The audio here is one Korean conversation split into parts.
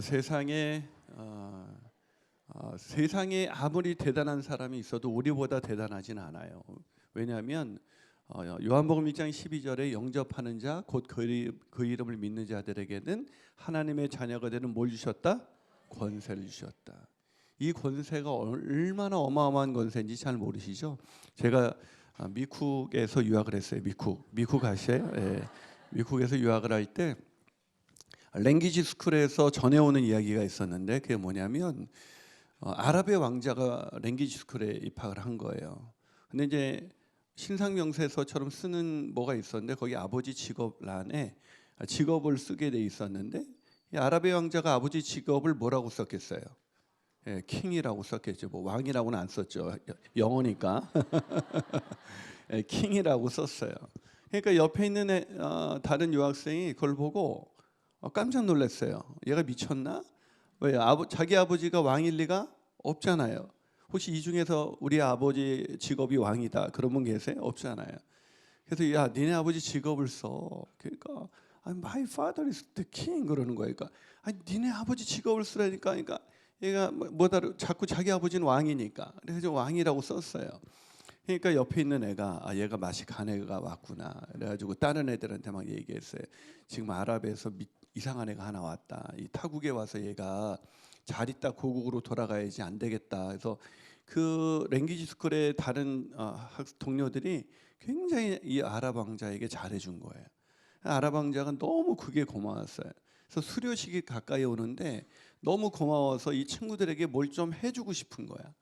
세상에 세상에 아무리 대단한 사람이 있어도 우리보다 대단하진 않아요. 왜냐하면 요한복음 1장 12절에 영접하는 자 곧 그 이름을 믿는 자들에게는 하나님의 자녀가 되는 뭘 주셨다? 권세를 주셨다. 이 권세가 얼마나 어마어마한 권세인지 잘 모르시죠? 제가 미국에서 유학을 했어요. 미국 아시아요? 예. 미국에서 유학을 할 때 랭귀지 스쿨에서 전해오는 이야기가 있었는데 그게 뭐냐면 아랍의 왕자가 랭귀지 스쿨에 입학을 한 거예요. 근데 이제 신상명세서처럼 쓰는 뭐가 있었는데 거기 아버지 직업란에 직업을 쓰게 돼 있었는데 이 아랍의 왕자가 아버지 직업을 뭐라고 썼겠어요? 예, 킹이라고 썼겠죠. 뭐 왕이라고는 안 썼죠. 영어니까. 예, 킹이라고 썼어요. 그러니까 옆에 있는 다른 유학생이 그걸 보고 깜짝 놀랐어요. 얘가 미쳤나? 왜 자기 아버지가 왕일 리가 없잖아요. 혹시 이 중에서 우리 아버지 직업이 왕이다 그런 분 계세요? 없잖아요. 그래서 야 니네 아버지 직업을 써. 그러니까 my father is the king 그러는 거예요. 그러니까 니네 아버지 직업을 쓰라니까. 그러니까 얘가 자꾸 자기 아버지는 왕이니까 그래서 왕이라고 썼어요. 그러니까 옆에 있는 애가 얘가 맛이 간 애가 왔구나. 그래가지고 다른 애들한테 막 얘기했어요. 지금 아랍에서 이상한 애가 하나 왔다. 이 타국에 와서 얘가 잘 있다 고국으로 돌아가야지 안 되겠다. 그래서 그 랭귀지 스쿨의 다른 동료들이 굉장히 이 아랍 왕자에게 잘해준 거예요. 아랍 왕자가 너무 그게 고마웠어요. 그래서 수료식이 가까이 오는데 너무 고마워서 이 친구들에게 뭘 좀 해주고 싶은 거야.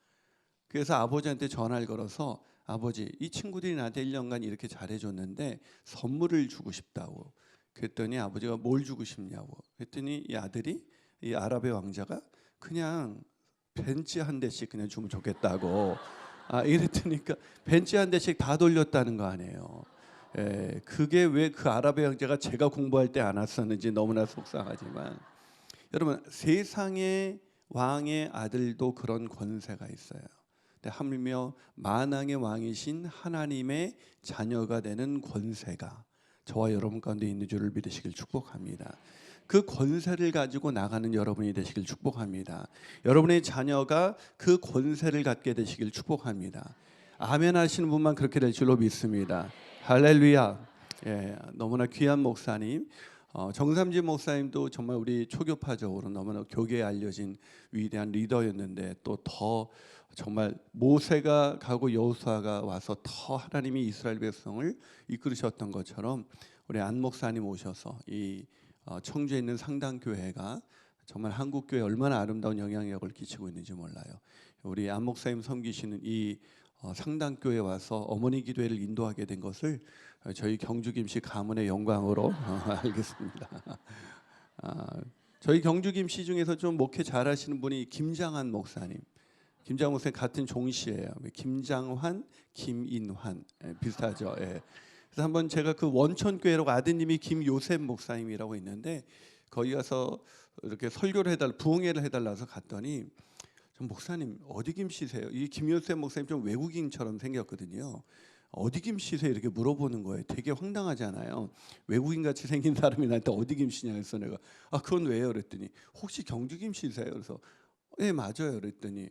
그래서 아버지한테 전화를 걸어서 아버지 이 친구들이 나한테 1년간 이렇게 잘해줬는데 선물을 주고 싶다고. 그랬더니 아버지가 뭘 주고 싶냐고. 그랬더니 이 아들이 이 아랍의 왕자가 그냥 벤치 한 대씩 그냥 주면 좋겠다고. 이랬더니까 벤치 한 대씩 다 돌렸다는 거 아니에요. 예, 그게 왜 그 아랍의 왕자가 제가 공부할 때 안 왔었는지 너무나 속상하지만 여러분 세상의 왕의 아들도 그런 권세가 있어요. 하물며 만왕의 왕이신 하나님의 자녀가 되는 권세가 저와 여러분 가운데 있는 줄을 믿으시길 축복합니다. 그 권세를 가지고 나가는 여러분이 되시길 축복합니다. 여러분의 자녀가 그 권세를 갖게 되시길 축복합니다. 아멘 하시는 분만 그렇게 될 줄로 믿습니다. 할렐루야. 예, 너무나 귀한 목사님. 정삼진 목사님도 정말 우리 초교파적으로 너무나 교계에 알려진 위대한 리더였는데 또 더 정말 모세가 가고 여호수아가 와서 더 하나님이 이스라엘 백성을 이끌으셨던 것처럼 우리 안 목사님 오셔서 이 청주에 있는 상당교회가 정말 한국 교회에 얼마나 아름다운 영향력을 끼치고 있는지 몰라요. 우리 안 목사님 섬기시는 이 상당교회에 와서 어머니 기도회를 인도하게 된 것을 저희 경주김씨 가문의 영광으로 알겠습니다. 저희 경주김씨 중에서 좀 목회 잘하시는 분이 김장한 목사님. 김장한 목사님 같은 종씨예요. 김장환, 김인환 비슷하죠. 예. 그래서 한번 제가 그 원천교회라고 아드님이 김요셉 목사님이라고 있는데 거기 가서 이렇게 설교를 부흥회를 해달라서 갔더니 전 목사님 어디 김씨세요? 이 김요셉 목사님 좀 외국인처럼 생겼거든요. 어디 김씨세요? 이렇게 물어보는 거예요. 되게 황당하잖아요. 외국인 같이 생긴 사람이 나한테 어디 김씨냐 해서 내가 그건 왜요? 그랬더니 혹시 경주 김씨세요? 그래서 네 맞아요. 그랬더니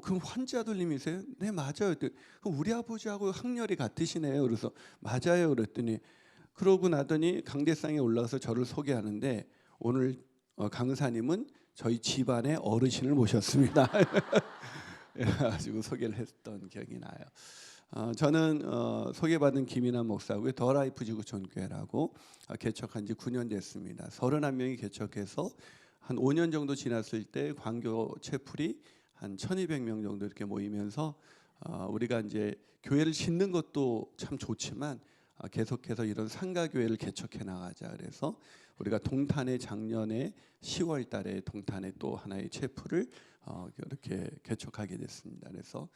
그럼 환자들님이세요? 네 맞아요. 그럼 우리 아버지하고 학렬이 같으시네요. 그래서 맞아요. 그랬더니 그러고 나더니 강대상에 올라가서 저를 소개하는데 오늘 강사님은 저희 집안의 어르신을 모셨습니다. 그래가지고 소개를 했던 기억이 나요. 저는 소개받은 김인환 목사고요. 더 라이프 지구촌교회라고 개척한 지 9년 됐습니다. 31명이 개척해서 한 5년 정도 지났을 때 광교 채플이 한 1,200명 정도 이렇게 모이면서 우리가 이제 교회를 짓는 것도 참 좋지만 계속해서 이런 상가교회를 개척해 나가자. 그래서 우리가 동탄에 작년에 10월 달에 동탄에 또 하나의 채플을 이렇게 개척하게 됐습니다. 그래서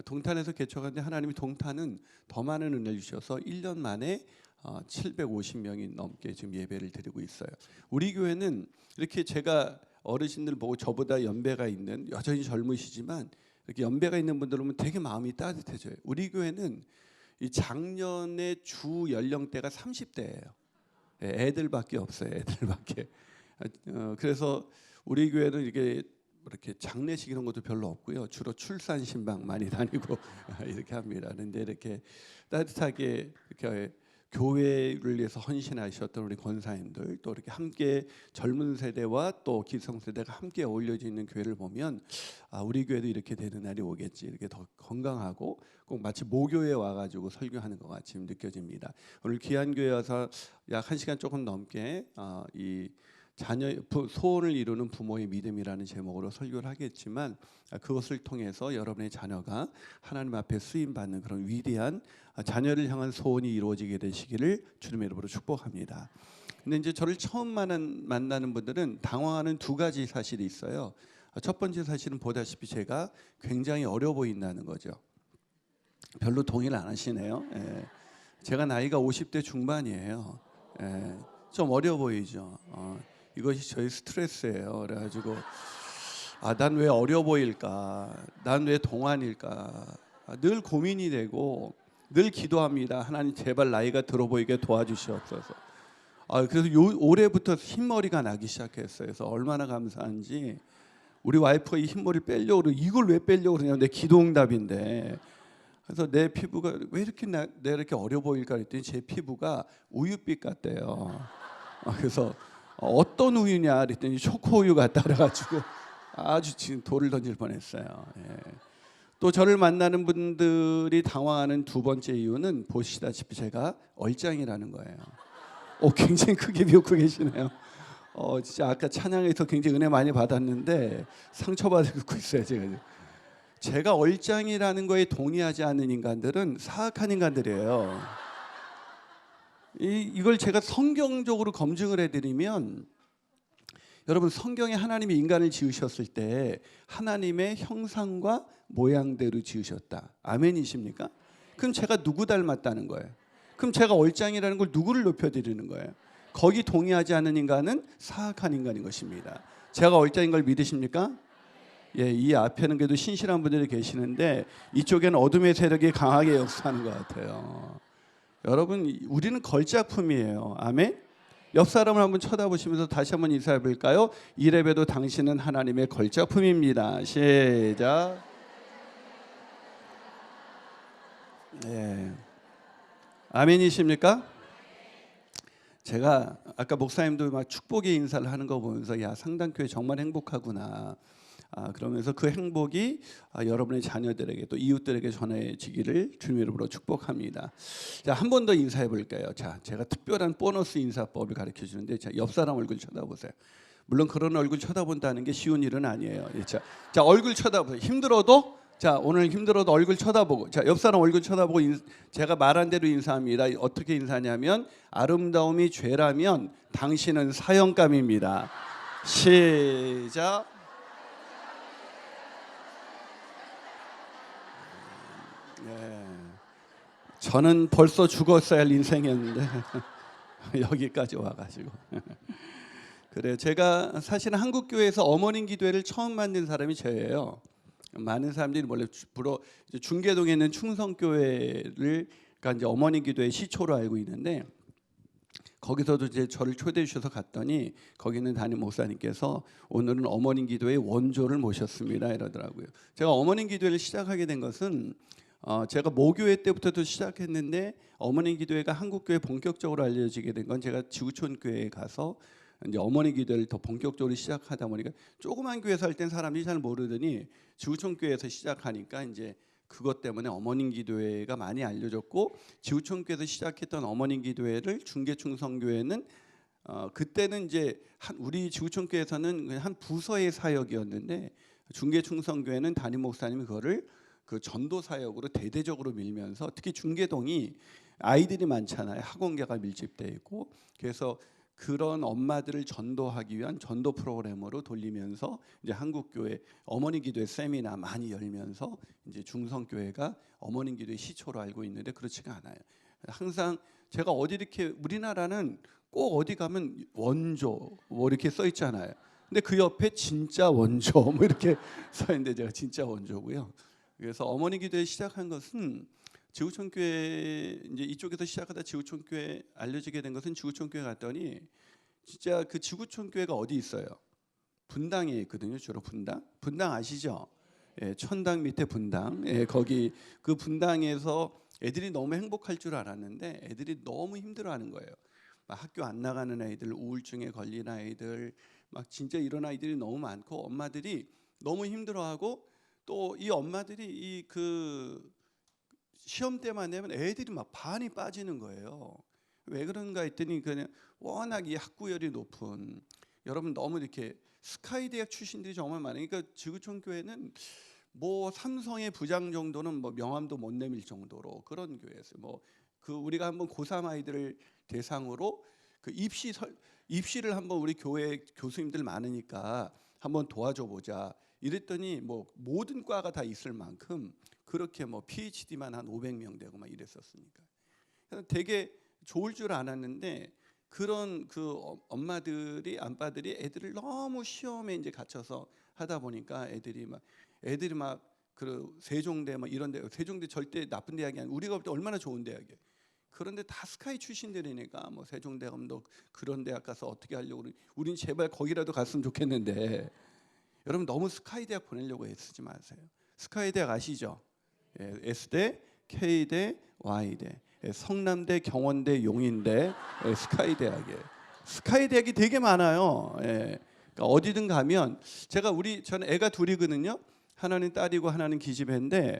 동탄에서 개척하는데 하나님이 동탄은 더 많은 은혜를 주셔서 1년 만에 750명이 넘게 지금 예배를 드리고 있어요. 우리 교회는 이렇게 제가 어르신들 보고 저보다 연배가 있는 여전히 젊으시지만 이렇게 연배가 있는 분들 보면 되게 마음이 따뜻해져요. 우리 교회는 이 작년에 주 연령대가 30대예요. 애들밖에 없어요. 애들밖에. 그래서 우리 교회는 이렇게 장례식 이런 것도 별로 없고요. 주로 출산 신방 많이 다니고 이렇게 합니다. 그런데 이렇게 따뜻하게 이렇게 교회를 위해서 헌신하셨던 우리 권사님들, 또 이렇게 함께 젊은 세대와 또 기성 세대가 함께 어울려져 있는 교회를 보면 우리 교회도 이렇게 되는 날이 오겠지, 이렇게 더 건강하고 꼭 마치 모교에 와가지고 설교하는 것 같이 느껴집니다. 오늘 귀한 교회 와서 약 1시간 조금 넘게 이 소원을 이루는 부모의 믿음이라는 제목으로 설교를 하겠지만, 그것을 통해서 여러분의 자녀가 하나님 앞에 쓰임 받는 그런 위대한 자녀를 향한 소원이 이루어지게 되시기를 주님의 이름으로 축복합니다. 근데 이제 저를 처음 만나는 분들은 당황하는 두 가지 사실이 있어요. 첫 번째 사실은 보다시피 제가 굉장히 어려 보인다는 거죠. 별로 동의를 안 하시네요. 제가 나이가 50대 중반이에요. 좀 어려 보이죠. 이것이 저희 스트레스예요. 그래가지고 난 왜 어려 보일까? 난 왜 동안일까? 늘 고민이 되고 늘 기도합니다. 하나님 제발 나이가 들어 보이게 도와주시옵소서. 그래서 올해부터 흰머리가 나기 시작했어요. 그래서 얼마나 감사한지 우리 와이프가 이 흰머리를 빼려고 그러고, 이걸 왜 빼려고 그러냐면 내 기도응답인데. 그래서 내 피부가 왜 이렇게 내가 이렇게 어려 보일까 했더니 제 피부가 우유빛 같대요. 그래서 어떤 우유냐 그랬더니 초코우유 같다 그래가지고 아주 지금 돌을 던질 뻔했어요. 또 저를 만나는 분들이 당황하는 두 번째 이유는 보시다시피 제가 얼짱이라는 거예요. 굉장히 크게 비웃고 계시네요. 진짜 아까 찬양에서 굉장히 은혜 많이 받았는데 상처받고 있어요. 제가 얼짱이라는 거에 동의하지 않는 인간들은 사악한 인간들이에요. 이걸 제가 성경적으로 검증을 해드리면, 여러분 성경에 하나님이 인간을 지으셨을 때 하나님의 형상과 모양대로 지으셨다. 아멘이십니까? 그럼 제가 누구 닮았다는 거예요? 그럼 제가 얼짱이라는 걸 누구를 높여드리는 거예요? 거기 동의하지 않는 인간은 사악한 인간인 것입니다. 제가 얼짱인 걸 믿으십니까? 이 앞에는 그래도 신실한 분들이 계시는데 이쪽에는 어둠의 세력이 강하게 역사하는 것 같아요. 여러분 우리는 걸작품이에요. 아멘. 옆 사람을 한번 쳐다보시면서 다시 한번 인사해 볼까요? 이래봬도 당신은 하나님의 걸작품입니다. 시작. 아멘이십니까? 제가 아까 목사님도 막 축복의 인사를 하는 거 보면서 상당교회 정말 행복하구나. 그러면서 그 행복이 여러분의 자녀들에게 또 이웃들에게 전해지기를 주님의 이름으로 축복합니다. 자, 한 번 더 인사해 볼까요? 자, 제가 특별한 보너스 인사법을 가르쳐 주는데, 자, 옆 사람 얼굴 쳐다보세요. 물론 그런 얼굴 쳐다본다는 게 쉬운 일은 아니에요. 자, 얼굴 쳐다보세요. 힘들어도, 자, 오늘 힘들어도 얼굴 쳐다보고, 자, 옆 사람 얼굴 쳐다보고 제가 말한 대로 인사합니다. 어떻게 인사냐면, 아름다움이 죄라면 당신은 사형감입니다. 시작. 저는 벌써 죽었어야 할 인생이었는데 여기까지 와가지고 그래, 제가 사실 한국 교회에서 어머님 기도회를 처음 만든 사람이 저예요. 많은 사람들이 원래 주로 중계동에 있는 충성교회를 이제 어머님 기도회 시초로 알고 있는데, 거기서도 이제 저를 초대해 주셔서 갔더니 거기 있는 담임 목사님께서 오늘은 어머님 기도회 원조를 모셨습니다 이러더라고요. 제가 어머님 기도회를 시작하게 된 것은 제가 모교회 때부터도 시작했는데, 어머님 기도회가 한국 교회 본격적으로 알려지게 된 건 제가 지구촌 교회에 가서 이제 어머니 기도회를 더 본격적으로 시작하다 보니까, 조그만 교회에서 할 땐 사람들이 잘 모르더니 지구촌 교회에서 시작하니까 이제 그것 때문에 어머님 기도회가 많이 알려졌고, 지구촌 교회에서 시작했던 어머님 기도회를 중계충성교회는 그때는 이제 우리 지구촌 교회에서는 그냥 한 부서의 사역이었는데, 중계충성교회는 담임 목사님이 그거를 그 전도 사역으로 대대적으로 밀면서, 특히 중계동이 아이들이 많잖아요. 학원계가 밀집되어 있고, 그래서 그런 엄마들을 전도하기 위한 전도 프로그램으로 돌리면서 이제 한국 교회 어머니 기도회 세미나 많이 열면서 이제 중성교회가 어머니 기도회 시초로 알고 있는데, 그렇지가 않아요. 항상 제가 어디 이렇게, 우리나라는 꼭 어디 가면 원조 뭐 이렇게 써 있잖아요. 근데 그 옆에 진짜 원조 뭐 이렇게 써 있는데 제가 진짜 원조고요. 그래서 어머니 기도회 시작한 것은 지구촌교회, 이제 이쪽에서 시작하다 지구촌교회 알려지게 된 것은, 지구촌교회 갔더니 진짜 그 지구촌 교회가 어디 있어요? 분당에 있거든요. 주로 분당. 분당 아시죠? 예, 천당 밑에 분당. 예, 거기 그 분당에서 애들이 너무 행복할 줄 알았는데 애들이 너무 힘들어하는 거예요. 막 학교 안 나가는 아이들, 우울증에 걸린 아이들, 막 진짜 이런 아이들이 너무 많고 엄마들이 너무 힘들어하고 또 이 엄마들이 이 그 시험 때만 되면 애들이 막 반이 빠지는 거예요. 왜 그런가 했더니 그냥 워낙 이 학구열이 높은 여러분 너무 이렇게 스카이 대학 출신들이 정말 많으니까 그러니까 지구촌 교회는 뭐 삼성의 부장 정도는 뭐 명함도 못 내밀 정도로 그런 교회였어요. 뭐 그 우리가 한번 고3 아이들을 대상으로 그 입시를 한번 우리 교회 교수님들 많으니까 한번 도와줘 보자. 이랬더니 뭐 모든 과가 다 있을 만큼 그렇게 뭐 PhD만 한 500명 되고 막 이랬었으니까. 그래서 되게 좋을 줄 알았는데 그런 그 엄마들이 아빠들이 애들을 너무 시험에 이제 갇혀서 하다 보니까 애들이 막 그 세종대 막 이런 데 세종대 절대 나쁜 대학이 아니고 우리가 볼 때 얼마나 좋은 대학이에요. 그런데 다 스카이 출신들이니까 뭐 세종대학도 그런 대학 가서 어떻게 하려고 우린 제발 거기라도 갔으면 좋겠는데 여러분 너무 스카이 대학 보내려고 애쓰지 마세요. 스카이 대학 아시죠? 예, S대, K대, Y대, 예, 성남대, 경원대, 용인대, 예, 스카이 대학이에요. 스카이 대학이 되게 많아요. 예, 그러니까 어디든 가면 저는 애가 둘이거든요. 하나는 딸이고 하나는 기집애인데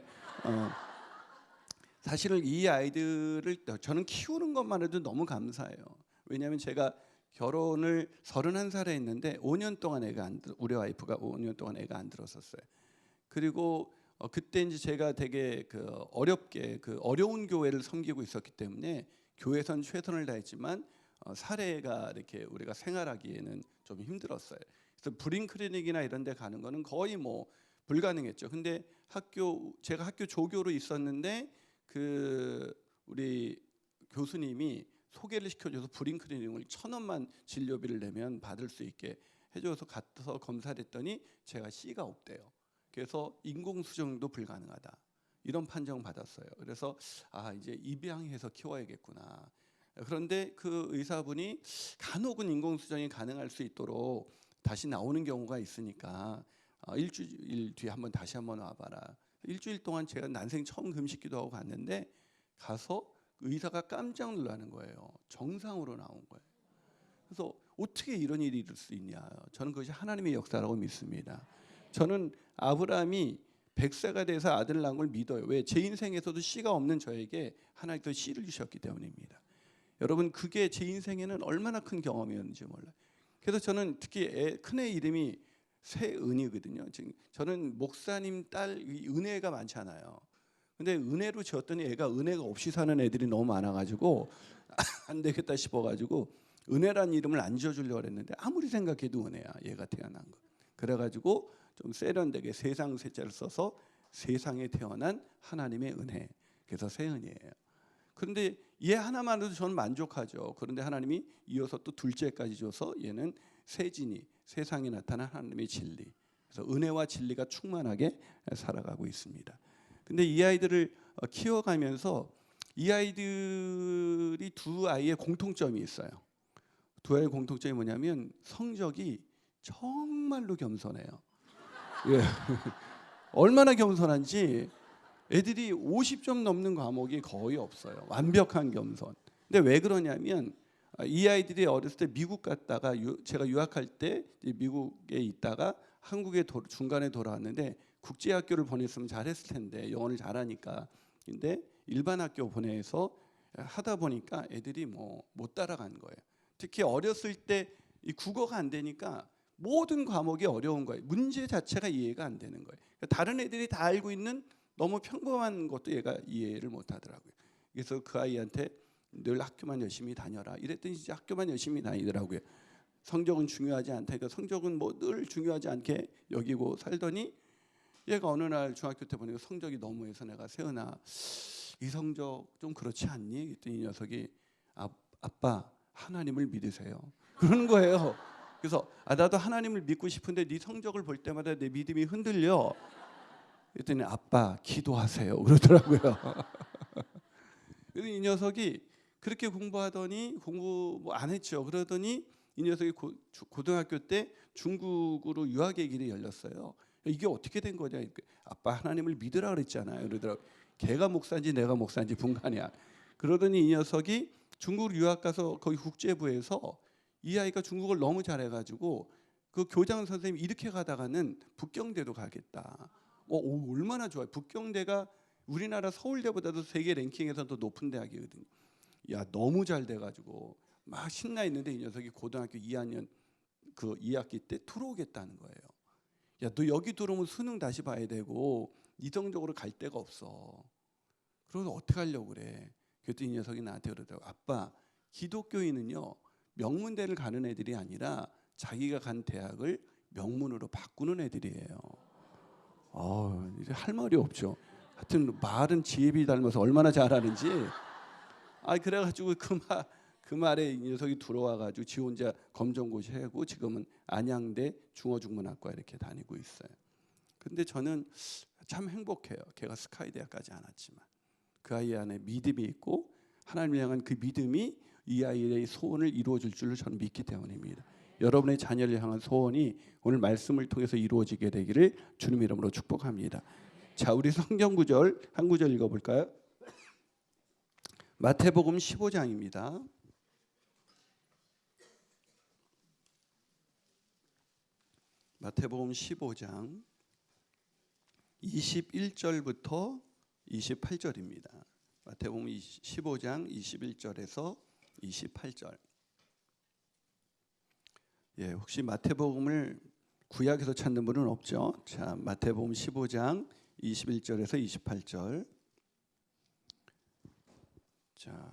사실은 이 아이들을 저는 키우는 것만 해도 너무 감사해요. 왜냐하면 제가 결혼을 31살에 했는데 5년 동안 우리 와이프가 5년 동안 애가 안 들었었어요. 그리고 그때 이제 제가 되게 그 어렵게 그 어려운 교회를 섬기고 있었기 때문에 교회선 최선을 다했지만 사례가 이렇게 우리가 생활하기에는 좀 힘들었어요. 그래서 브링 클리닉이나 이런 데 가는 거는 거의 뭐 불가능했죠. 근데 제가 학교 조교로 있었는데 그 우리 교수님이 소개를 시켜줘서 브링 클리닉을 1,000원만 진료비를 내면 받을 수 있게 해줘서 가서 검사를 했더니 제가 C가 없대요. 그래서 인공수정도 불가능하다 이런 판정 받았어요. 그래서 이제 입양해서 키워야겠구나. 그런데 그 의사분이 간혹은 인공수정이 가능할 수 있도록 다시 나오는 경우가 있으니까 일주일 뒤에 다시 한번 와봐라. 일주일 동안 제가 난생 처음 금식기도 하고 갔는데 가서 의사가 깜짝 놀라는 거예요. 정상으로 나온 거예요. 그래서 어떻게 이런 일이 있을 수 있냐. 저는 그것이 하나님의 역사라고 믿습니다. 저는 아브라함이 100세가 돼서 아들 낳은 걸 믿어요. 왜? 제 인생에서도 씨가 없는 저에게 하나님께서 씨를 주셨기 때문입니다. 여러분 그게 제 인생에는 얼마나 큰 경험이었는지 몰라요. 그래서 저는 특히 큰애 이름이 새은이거든요. 지금 저는 목사님 딸 은혜가 많잖아요. 근데 은혜로 지었더니 애가 은혜가 없이 사는 애들이 너무 많아가지고 안 되겠다 싶어가지고 은혜란 이름을 안 지어주려고 했는데 아무리 생각해도 은혜야. 얘가 태어난 거. 그래가지고 좀 세련되게 세상 세자를 써서 세상에 태어난 하나님의 은혜. 그래서 새은이에요. 그런데 얘 하나만으로도 저는 만족하죠. 그런데 하나님이 이어서 또 둘째까지 줘서 얘는 세진이, 세상에 나타난 하나님의 진리. 그래서 은혜와 진리가 충만하게 살아가고 있습니다. 근데 이 아이들을 키워가면서 이 아이들이 두 아이의 공통점이 있어요. 두 아이의 공통점이 뭐냐면 성적이 정말로 겸손해요. 예. 얼마나 겸손한지 애들이 50점 넘는 과목이 거의 없어요. 완벽한 겸손. 근데 왜 그러냐면 이 아이들이 어렸을 때 미국 갔다가 제가 유학할 때 미국에 있다가 한국에 중간에 돌아왔는데 국제학교를 보냈으면 잘했을 텐데 영어를 잘하니까. 근데 일반 학교 보내서 하다 보니까 애들이 뭐 못 따라간 거예요. 특히 어렸을 때 이 국어가 안 되니까 모든 과목이 어려운 거예요. 문제 자체가 이해가 안 되는 거예요. 다른 애들이 다 알고 있는 너무 평범한 것도 얘가 이해를 못 하더라고요. 그래서 그 아이한테 늘 학교만 열심히 다녀라 이랬더니 진짜 학교만 열심히 다니더라고요. 성적은 중요하지 않다. 그러니까 성적은 뭐 늘 중요하지 않게 여기고 살더니 얘가 어느 날 중학교 때 보니까 성적이 너무해서 내가 세은아 이 성적 좀 그렇지 않니? 그랬더니 이 녀석이 아빠 하나님을 믿으세요. 그러는 거예요. 그래서 나도 하나님을 믿고 싶은데 네 성적을 볼 때마다 내 믿음이 흔들려. 그랬더니 아빠 기도하세요 그러더라고요. 그래서 이 녀석이 그렇게 공부하더니 공부 뭐 안 했죠. 그러더니 이 녀석이 고등학교 때 중국으로 유학의 길이 열렸어요. 이게 어떻게 된 거냐? 아빠 하나님을 믿으라 그랬잖아요. 그러더라고. 걔가 목사인지 내가 목사인지 분간이야. 그러더니 이 녀석이 중국 유학 가서 거기 국제부에서 이 아이가 중국어를 너무 잘해가지고 그 교장 선생님이 이렇게 가다가는 북경대도 가겠다. 얼마나 좋아요. 북경대가 우리나라 서울대보다도 세계 랭킹에서 더 높은 대학이거든요. 야, 너무 잘 돼가지고 막 신나 있는데 이 녀석이 고등학교 2학년 그 2학기 때 들어오겠다는 거예요. 야, 너 여기 들어오면 수능 다시 봐야 되고 이성적으로 갈 데가 없어. 그래서 어떻게 하려고 그래? 그랬더니 이 녀석이 나한테 그러더라고. 아빠, 기독교인은요 명문대를 가는 애들이 아니라 자기가 간 대학을 명문으로 바꾸는 애들이에요. 이제 할 말이 없죠. 하여튼 말은 지혜비 닮아서 얼마나 잘하는지. 그래가지고 그 말에 이 녀석이 들어와가지고 지 혼자 검정고시 하고 지금은 안양대 중어중문학과 이렇게 다니고 있어요. 근데 저는 참 행복해요. 걔가 스카이 대학까지 안 왔지만 그 아이 안에 믿음이 있고 하나님을 향한 그 믿음이 이 아이의 소원을 이루어줄 줄로 저는 믿기 때문입니다. 여러분의 자녀를 향한 소원이 오늘 말씀을 통해서 이루어지게 되기를 주님 이름으로 축복합니다. 자, 우리 성경 구절 한 구절 읽어볼까요? 마태복음 15장입니다. 마태복음 15장 21절부터 28절입니다. 마태복음 15장 21절에서 28절. 혹시 마태복음을 구약에서 찾는 분은 없죠? 자, 마태복음 15장 21절에서 28절. 자,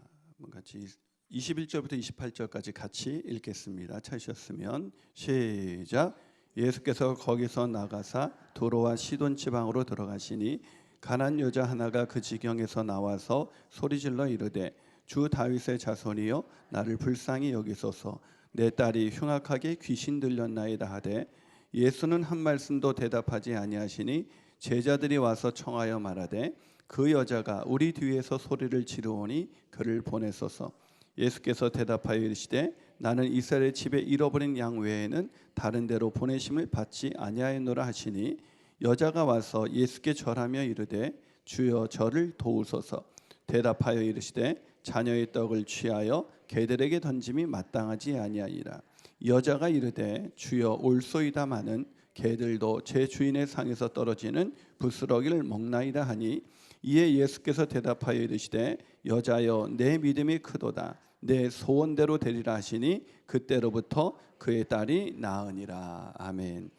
같이 21절부터 28절까지 같이 읽겠습니다. 찾으셨으면 시작. 예수께서 거기서 나가사 도로와 시돈 지방으로 들어가시니 가난 여자 하나가 그 지경에서 나와서 소리질러 이르되 주 다윗의 자손이여 나를 불쌍히 여기소서 내 딸이 흉악하게 귀신 들렸나이다 하되 예수는 한 말씀도 대답하지 아니하시니 제자들이 와서 청하여 말하되 그 여자가 우리 뒤에서 소리를 지르오니 그를 보내소서. 예수께서 대답하여 이르시되 나는 이스라엘 집에 잃어버린 양 외에는 다른 데로 보내심을 받지 아니하였노라 하시니 여자가 와서 예수께 절하며 이르되 주여 저를 도우소서. 대답하여 이르시되 자녀의 떡을 취하여 개들에게 던짐이 마땅하지 아니하니라. 여자가 이르되 주여 올소이다마는 개들도 제 주인의 상에서 떨어지는 부스러기를 먹나이다 하니 이에 예수께서 대답하여 이르시되 여자여 내 믿음이 크도다 내 소원대로 되리라 하시니 그때로부터 그의 딸이 나으니라. 아멘.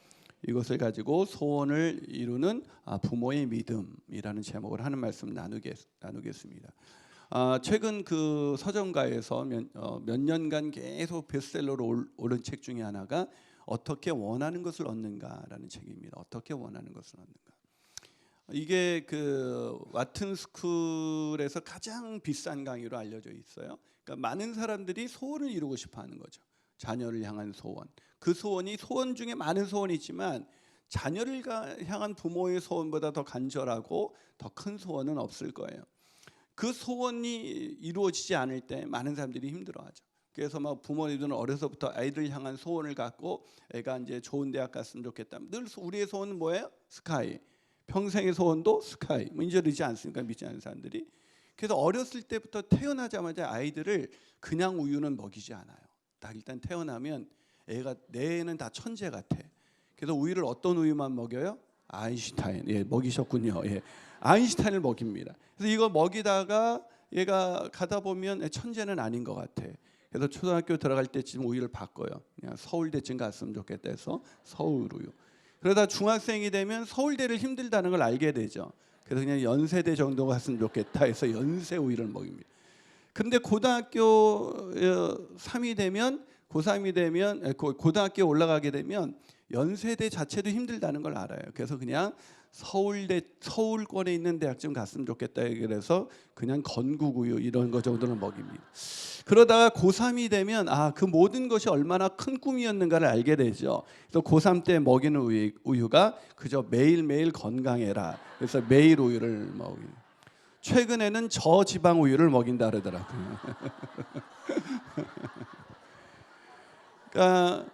이것을 가지고 소원을 이루는 부모의 믿음이라는 제목을 하는 말씀 나누겠습니다. 최근 그 서점가에서 몇 년간 계속 베스트셀러로 오른 책 중에 하나가 어떻게 원하는 것을 얻는가라는 책입니다. 어떻게 원하는 것을 얻는가. 이게 그 와튼 스쿨에서 가장 비싼 강의로 알려져 있어요. 그러니까 많은 사람들이 소원을 이루고 싶어하는 거죠. 자녀를 향한 소원. 그 소원이 소원 중에 많은 소원이 있지만 자녀를 향한 부모의 소원보다 더 간절하고 더 큰 소원은 없을 거예요. 그 소원이 이루어지지 않을 때 많은 사람들이 힘들어하죠. 그래서 막 부모님들은 어려서부터 아이들 향한 소원을 갖고 애가 이제 좋은 대학 갔으면 좋겠다. 늘 우리의 소원은 뭐예요? 스카이. 평생의 소원도 스카이. 이제 이러지 않습니까? 믿지 않는 사람들이. 그래서 어렸을 때부터 태어나자마자 아이들을 그냥 우유는 먹이지 않아요. 딱 일단 태어나면 내 애는 다 천재 같아. 그래서 우유를 어떤 우유만 먹여요? 아인슈타인. 먹이셨군요. 아인슈타인을 먹입니다. 그래서 이거 먹이다가 얘가 가다 보면 천재는 아닌 것 같아. 그래서 초등학교 들어갈 때쯤 우유를 바꿔요. 그냥 서울대쯤 갔으면 좋겠다 해서 서울우유. 그러다 중학생이 되면 서울대를 힘들다는 걸 알게 되죠. 그래서 그냥 연세대 정도 갔으면 좋겠다 해서 연세 우유를 먹입니다. 그런데 고등학교 3이 되면 고3이 되면 고등학교 올라가게 되면 연세대 자체도 힘들다는 걸 알아요. 그래서 그냥 서울권에 있는 대학쯤 갔으면 좋겠다. 그래서 그냥 건국우유 이런 거 정도는 먹입니다. 그러다가 고3이 되면 그 모든 것이 얼마나 큰 꿈이었는가를 알게 되죠. 그래서 고3 때 먹이는 우유가 그저 매일매일 건강해라. 그래서 매일 우유를 먹입니다. 최근에는 저지방 우유를 먹인다 그러더라고요. 그러니까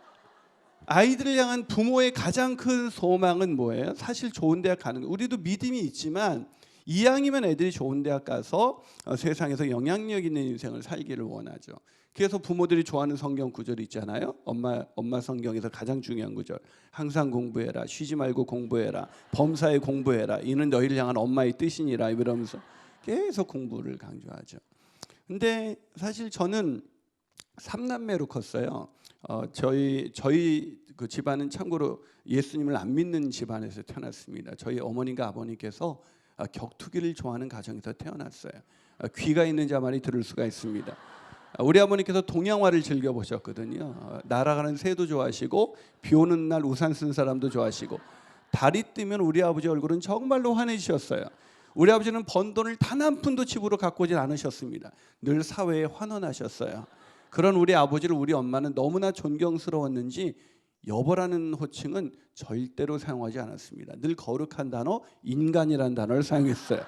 아이들을 향한 부모의 가장 큰 소망은 뭐예요? 사실 좋은 대학 가는 거. 우리도 믿음이 있지만 이왕이면 애들이 좋은 대학 가서 세상에서 영향력 있는 인생을 살기를 원하죠. 그래서 부모들이 좋아하는 성경 구절이 있잖아요. 엄마 성경에서 가장 중요한 구절. 항상 공부해라. 쉬지 말고 공부해라. 범사에 공부해라. 이는 너희를 향한 엄마의 뜻이니라. 이러면서 계속 공부를 강조하죠. 근데 사실 저는 3남매로 컸어요. 저희 그 집안은 참고로 예수님을 안 믿는 집안에서 태어났습니다. 저희 어머니가 아버님께서 격투기를 좋아하는 가정에서 태어났어요. 귀가 있는 자만이 들을 수가 있습니다. 우리 아버님께서 동양화를 즐겨 보셨거든요. 날아가는 새도 좋아하시고 비 오는 날 우산 쓴 사람도 좋아하시고 달이 뜨면 우리 아버지 얼굴은 정말로 환해지셨어요. 우리 아버지는 번 돈을 단 한 푼도 집으로 갖고 오질 않으셨습니다. 늘 사회에 환원하셨어요. 그런 우리 아버지를 우리 엄마는 너무나 존경스러웠는지 여보라는 호칭은 절대로 사용하지 않았습니다. 늘 거룩한 단어 인간이라는 단어를 사용했어요.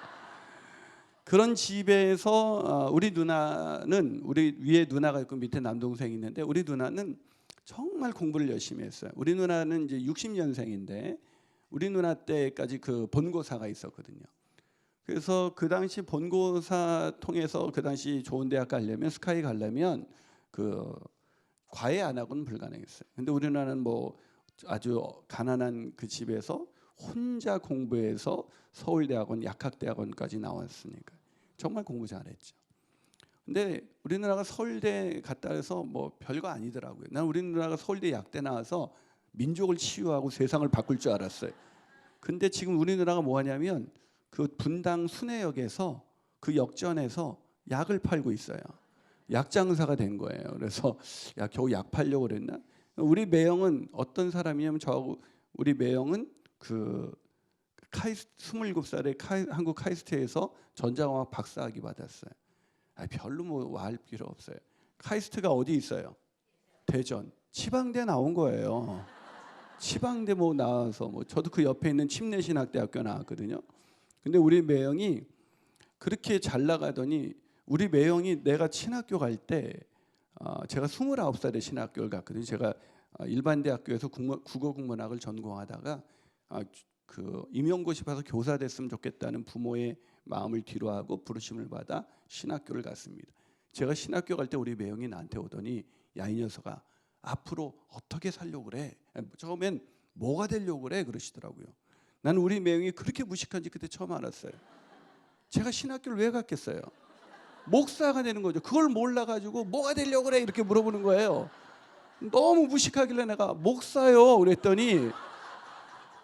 그런 집에서 우리 누나는, 우리 위에 누나가 있고 밑에 남동생이 있는데 우리 누나는 정말 공부를 열심히 했어요. 우리 누나는 이제 60년생인데 우리 누나 때까지 그 본고사가 있었거든요. 그래서 그 당시 본고사 통해서 그 당시 좋은 대학 가려면, 스카이 가려면 그 과외 안 하고는 불가능했어요. 근데 우리 누나는 뭐 아주 가난한 그 집에서 혼자 공부해서 서울대학원, 약학대학원까지 나왔으니까 정말 공부 잘했죠. 근데 우리 누나가 서울대 갔다 해서 뭐 별거 아니더라고요. 난 우리 누나가 서울대 약대 나와서 민족을 치유하고 세상을 바꿀 줄 알았어요. 근데 지금 우리 누나가 뭐 하냐면 그 분당 순회역에서 그 역전에서 약을 팔고 있어요. 약 장사가 된 거예요. 그래서 야 겨우 약 팔려고 그랬나? 우리 매형은 어떤 사람이냐면 저하고 우리 매형은 그 27살에 한국 카이스트에서 전자공학 박사학위 받았어요. 별로 뭐 할 필요 없어요. 카이스트가 어디 있어요? 대전. 치방대 나온 거예요. 치방대 뭐 나와서 뭐 저도 그 옆에 있는 침례신학대학교 나왔거든요. 근데 우리 매형이 그렇게 잘 나가더니 우리 매형이 내가 신학교 갈 때 제가 29살에 신학교를 갔거든요. 제가 일반 대학교에서 국어국문학을 전공하다가 그 임용고시 봐서 교사 됐으면 좋겠다는 부모의 마음을 뒤로하고 부르심을 받아 신학교를 갔습니다. 제가 신학교 갈 때 우리 매형이 나한테 오더니 야 이 녀석아 앞으로 어떻게 살려고 그래? 처음엔 뭐가 되려고 그래? 그러시더라고요. 나는 우리 매형이 그렇게 무식한지 그때 처음 알았어요. 제가 신학교를 왜 갔겠어요? 목사가 되는 거죠. 그걸 몰라가지고 뭐가 되려고 그래? 이렇게 물어보는 거예요. 너무 무식하길래 내가 목사요 그랬더니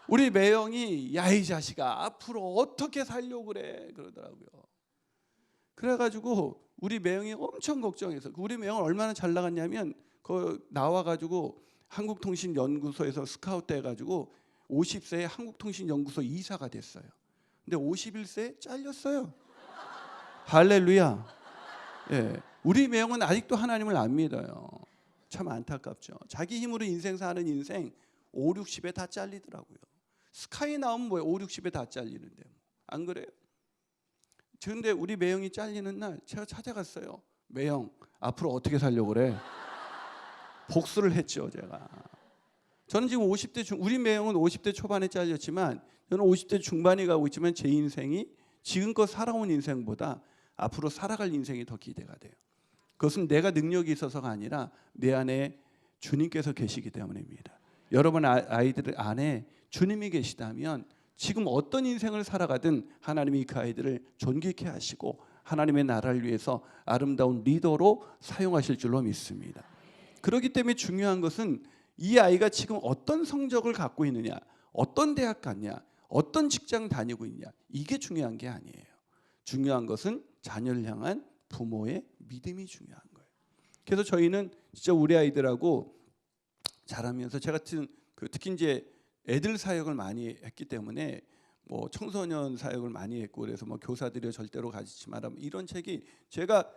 우리 매형이 야 이 자식아 앞으로 어떻게 살려고 그래 그러더라고요. 그래가지고 우리 매형이 엄청 걱정해서 우리 매형은 얼마나 잘 나갔냐면 그 나와가지고 한국통신연구소에서 스카우트 해가지고 50세에 한국통신연구소 이사가 됐어요. 근데 51세에 잘렸어요. 할렐루야. 예, 우리 매형은 아직도 하나님을 안 믿어요. 참 안타깝죠. 자기 힘으로 인생 사는 인생 5, 60에 다 잘리더라고요. 스카이 나오면 뭐예요? 5, 60에 다 잘리는데 안 그래요? 그런데 우리 매형이 잘리는 날 제가 찾아갔어요. 매형 앞으로 어떻게 살려고 그래? 복수를 했죠 제가. 저는 지금 50대 우리 매형은 50대 초반에 잘렸지만 저는 50대 중반에 가고 있지만 제 인생이 지금껏 살아온 인생보다 앞으로 살아갈 인생이 더 기대가 돼요. 그것은 내가 능력이 있어서가 아니라 내 안에 주님께서 계시기 때문입니다. 여러분 아이들 안에 주님이 계시다면 지금 어떤 인생을 살아가든 하나님이 그 아이들을 존귀케 하시고 하나님의 나라를 위해서 아름다운 리더로 사용하실 줄로 믿습니다. 그렇기 때문에 중요한 것은 이 아이가 지금 어떤 성적을 갖고 있느냐, 어떤 대학 갔냐, 어떤 직장 다니고 있냐, 이게 중요한 게 아니에요. 중요한 것은 자녀를 향한 부모의 믿음이 중요한 거예요. 그래서 저희는 진짜 우리 아이들하고 자라면서 제가 특히 이제 애들 사역을 많이 했기 때문에 뭐 청소년 사역을 많이 했고 그래서 뭐 교사들이 절대로 가지지 마라 이런 책이 제가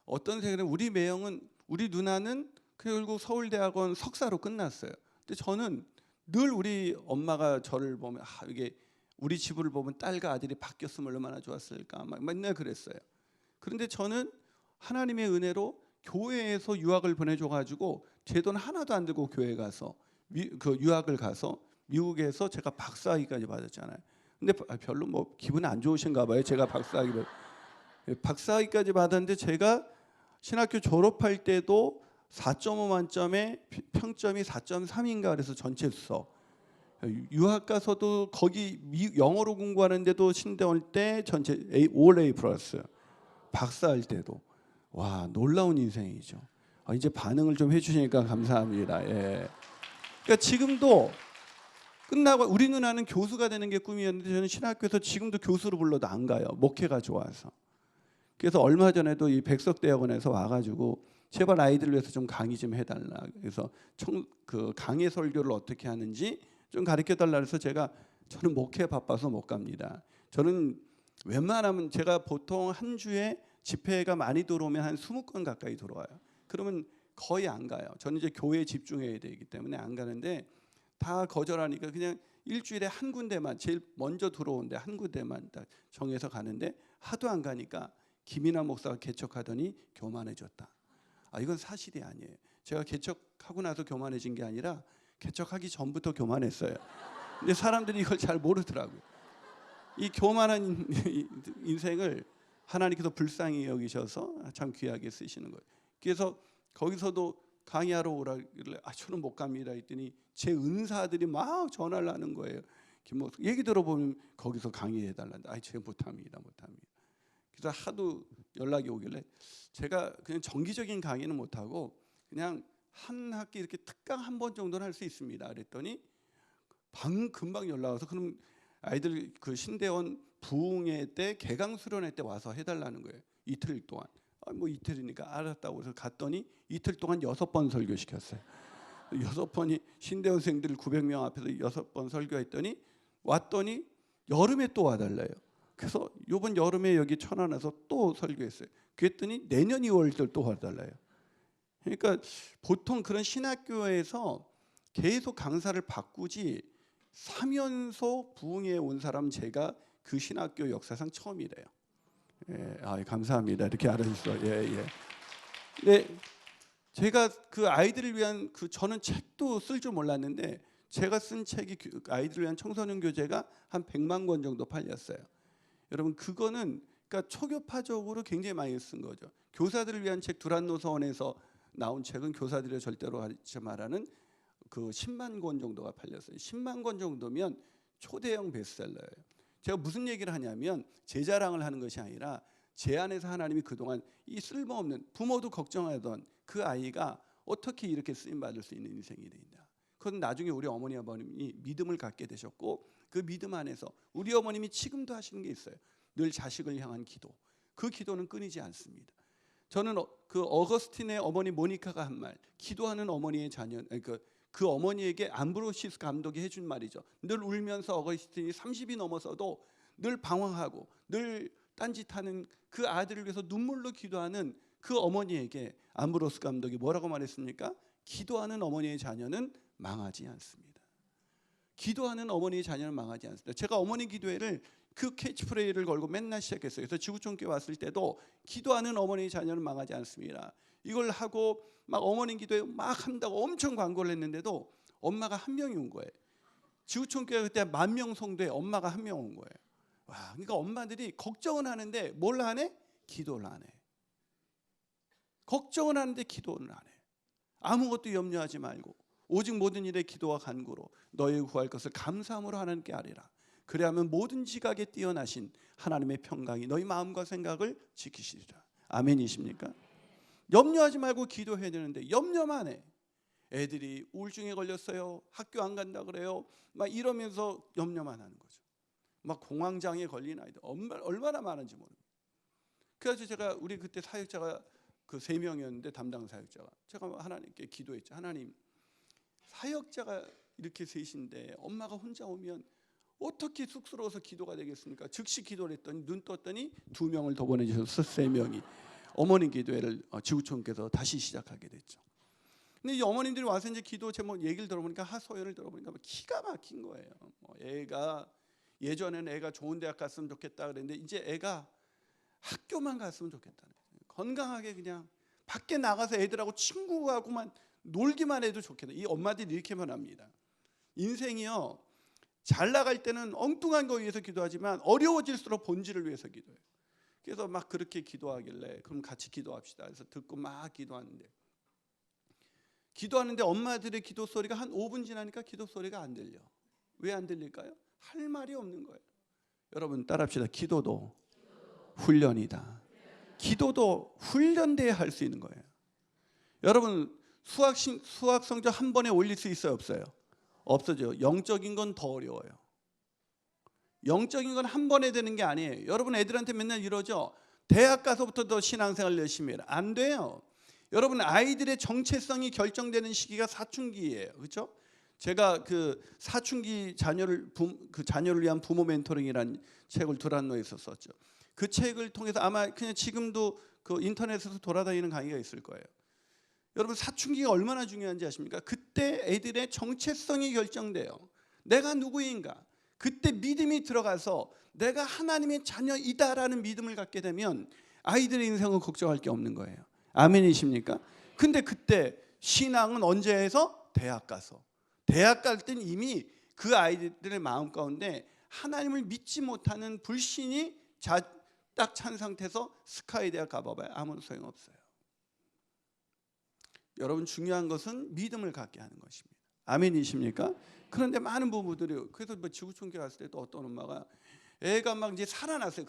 어떤 생각에 우리 매형은 우리 누나는 결국 서울대학원 석사로 끝났어요. 근데 저는 늘 우리 엄마가 저를 보면 이게 우리 집을 보면 딸과 아들이 바뀌었으면 얼마나 좋았을까 막 맨날 그랬어요. 그런데 저는 하나님의 은혜로 교회에서 유학을 보내줘가지고 제 돈 하나도 안 들고 교회 가서 그 유학을 가서 미국에서 제가 박사학위까지 받았잖아요. 근데 별로 뭐 기분이 안 좋으신가 봐요. 제가 박사학위까지 받았는데 제가 신학교 졸업할 때도 4.5 만점에 평점이 4.3인가 그래서 전체 수석. 유학 가서도 거기 영어로 공부하는데도 신대원 때 전체 올 A 플러스. 박사할 때도. 와, 놀라운 인생이죠. 이제 반응을 좀 해주시니까 감사합니다. 예. 그러니까 지금도 끝나고 우리 누나는 교수가 되는 게 꿈이었는데 저는 신학교에서 지금도 교수로 불러도 안 가요. 목회가 좋아서. 그래서 얼마 전에도 이 백석대학원에서 와가지고 제발 아이들을 위해서 좀 강의 좀 해달라. 그래서 그 강의 설교를 어떻게 하는지 좀 가르쳐달라 해서 저는 목회 바빠서 못 갑니다. 저는 웬만하면 제가 보통 한 주에 집회가 많이 들어오면 한 20건 가까이 들어와요. 그러면 거의 안 가요. 저는 이제 교회에 집중해야 되기 때문에 안 가는데 다 거절하니까 그냥 일주일에 한 군데만 제일 먼저 들어오는데 한 군데만 딱 정해서 가는데 하도 안 가니까 김인환 목사가 개척하더니 교만해졌다. 이건 사실이 아니에요. 제가 개척하고 나서 교만해진 게 아니라 개척하기 전부터 교만했어요. 근데 사람들이 이걸 잘 모르더라고요. 이 교만한 인생을 하나님께서 불쌍히 여기셔서 참 귀하게 쓰시는 거예요. 그래서 거기서도 강의하러 오라길래 저는 못 갑니다 했더니 제 은사들이 막 전화를 하는 거예요. 얘기 들어보면 거기서 강의해달라는데 제가 못합니다. 그래서 하도 연락이 오길래 제가 그냥 정기적인 강의는 못하고 그냥 한 학기 이렇게 특강 한 번 정도는 할 수 있습니다. 그랬더니 금방 연락 와서 그럼 아이들 그 신대원 부흥회 때 개강 수련회 때 와서 해달라는 거예요. 이틀 동안. 뭐 이틀이니까 알았다고 해서 갔더니 이틀 동안 6번 설교시켰어요. 6번이 신대원생들 900명 앞에서 6번 설교했더니 왔더니 여름에 또 와달래요. 그래서 이번 여름에 여기 천안에서 또 설교했어요. 그랬더니 내년 2월달 또 와달래요. 그러니까 보통 그런 신학교에서 계속 강사를 바꾸지 3연소 부흥회에 온 사람 제가 그 신학교 역사상 처음이래요. 예, 감사합니다. 이렇게 알아주셔서 예. 네, 제가 그 아이들을 위한 저는 책도 쓸 줄 몰랐는데 제가 쓴 책이 아이들을 위한 청소년 교재가 한 100만 권 정도 팔렸어요. 여러분 그거는 그러니까 초교파적으로 굉장히 많이 쓴 거죠. 교사들을 위한 책 두란노서원에서 나온 책은 교사들이 절대로 하지 말라는 그 10만 권 정도가 팔렸어요. 10만 권 정도면 초대형 베스트셀러예요. 제가 무슨 얘기를 하냐면 제 자랑을 하는 것이 아니라 제 안에서 하나님이 그동안 이 쓸모없는 부모도 걱정하던 그 아이가 어떻게 이렇게 쓰임받을 수 있는 인생이 되냐. 그건 나중에 우리 어머니 아버님이 믿음을 갖게 되셨고 그 믿음 안에서 우리 어머님이 지금도 하시는 게 있어요. 늘 자식을 향한 기도. 그 기도는 끊이지 않습니다. 저는 그 어거스틴의 어머니 모니카가 한 말, 기도하는 어머니의 자녀, 그 어머니에게 암브로시스 감독이 해준 말이죠. 늘 울면서 어거스틴이 30이 넘어서도 늘 방황하고 늘 딴짓하는 그 아들을 위해서 눈물로 기도하는 그 어머니에게 암브로스 감독이 뭐라고 말했습니까? 기도하는 어머니의 자녀는 망하지 않습니다. 기도하는 어머니의 자녀는 망하지 않습니다. 제가 어머니 기도회를 그 캐치프레이를 걸고 맨날 시작했어요. 그래서 지구촌교회 왔을 때도 기도하는 어머니의 자녀는 망하지 않습니다. 이걸 하고 막 어머니 기도회 막 한다고 엄청 광고를 했는데도 엄마가 한 명이 온 거예요. 지구촌교회 그때 10,000명 성도에 엄마가 한 명 온 거예요. 와, 그러니까 엄마들이 걱정은 하는데 뭘 하네? 기도를 안 해. 걱정은 하는데 기도는 안 해. 아무것도 염려하지 말고 오직 모든 일에 기도와 간구로 너희 구할 것을 감사함으로 하나님께 아뢰라. 그래야면 모든 지각에 뛰어나신 하나님의 평강이 너희 마음과 생각을 지키시리라. 아멘이십니까? 염려하지 말고 기도해야 되는데 염려만 해. 애들이 우울증에 걸렸어요. 학교 안 간다 그래요. 막 이러면서 염려만 하는 거죠. 막 공황장애 걸린 아이들 얼마나 많은지 모릅니다. 그래서 제가 우리 그때 사역자가 그 3명이었는데 담당 사역자가 제가 하나님께 기도했죠. 하나님, 사역자가 이렇게 셋인데 엄마가 혼자 오면 어떻게 쑥스러워서 기도가 되겠습니까? 즉시 기도를 했더니 눈 떴더니 2명을 더 보내주셔서 3명이 어머니 기도회를 지구촌께서 다시 시작하게 됐죠. 근데 이 어머님들이 와서 이제 기도 제목 얘기를 들어보니까 하소연을 들어보니까 기가 막힌 거예요. 애가 예전에는 애가 좋은 대학 갔으면 좋겠다 그랬는데 이제 애가 학교만 갔으면 좋겠다는 거예요. 건강하게 그냥 밖에 나가서 애들하고 친구하고만 놀기만 해도 좋겠다. 이 엄마들이 이렇게만 합니다. 인생이요, 잘 나갈 때는 엉뚱한 거 위해서 기도하지만 어려워질수록 본질을 위해서 기도해요. 그래서 막 그렇게 기도하길래 그럼 같이 기도합시다. 그래서 듣고 막 기도하는데 엄마들의 기도 소리가 한 5분 지나니까 기도 소리가 안 들려. 왜 안 들릴까요? 할 말이 없는 거예요. 여러분 따라합시다. 기도도 훈련이다. 기도도 훈련돼야 할 수 있는 거예요. 여러분 수학 성적 한 번에 올릴 수 있어요, 없어요? 없어져요. 영적인 건 더 어려워요. 영적인 건 한 번에 되는 게 아니에요. 여러분 애들한테 맨날 이러죠. 대학 가서부터 더 신앙생활 열심히 해라. 안 돼요. 여러분 아이들의 정체성이 결정되는 시기가 사춘기예요. 그렇죠? 제가 그 사춘기 자녀를 위한 부모 멘토링이라는 책을 두란노에서 썼죠. 그 책을 통해서 아마 그냥 지금도 그 인터넷에서 돌아다니는 강의가 있을 거예요. 여러분 사춘기가 얼마나 중요한지 아십니까? 그때 애들의 정체성이 결정돼요. 내가 누구인가? 그때 믿음이 들어가서 내가 하나님의 자녀이다라는 믿음을 갖게 되면 아이들의 인생은 걱정할 게 없는 거예요. 아멘이십니까? 근데 그때 신앙은 언제 해서? 대학 가서. 대학 갈 땐 이미 그 아이들의 마음 가운데 하나님을 믿지 못하는 불신이 딱 찬 상태에서 스카이 대학 가봐봐요. 아무 소용없어요. 여러분 중요한 것은 믿음을 갖게 하는 것입니다. 아멘이십니까? 그런데 많은 부부들이 그래서 뭐 지구촌교회 갔을 때 또 어떤 엄마가 애가 막 이제 살아났어요.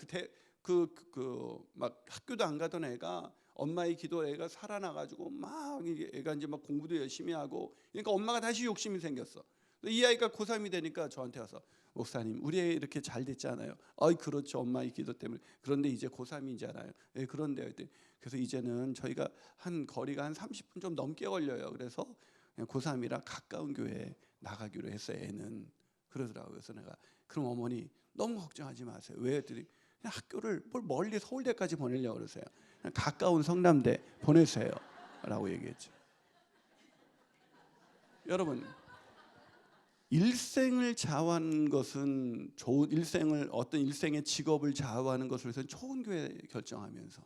막 학교도 안 가던 애가 엄마의 기도 애가 살아나가지고 막 애가 이제 막 공부도 열심히 하고 그러니까 엄마가 다시 욕심이 생겼어. 이 아이가 고3이 되니까 저한테 와서 목사님 우리 애 이렇게 잘 됐잖아요. 그렇죠 엄마의 기도 때문에. 그런데 이제 고3이잖아요. 예, 그런데요. 그래서 이제는 저희가 한 거리가 한 30분 좀 넘게 걸려요. 그래서 그냥 고3이라 가까운 교회에 나가기로 했어요. 애는 그러더라고요. 그래서 내가 그럼 어머니 너무 걱정하지 마세요. 왜 했더니 그냥 학교를 뭘 멀리 서울대까지 보내려고 그러세요. 그냥 가까운 성남대 보내세요 라고 얘기했죠. 여러분 일생을 좌우하는 것은 좋은 어떤 일생의 직업을 좌우하는 것을 위해서 좋은 교회 결정하면서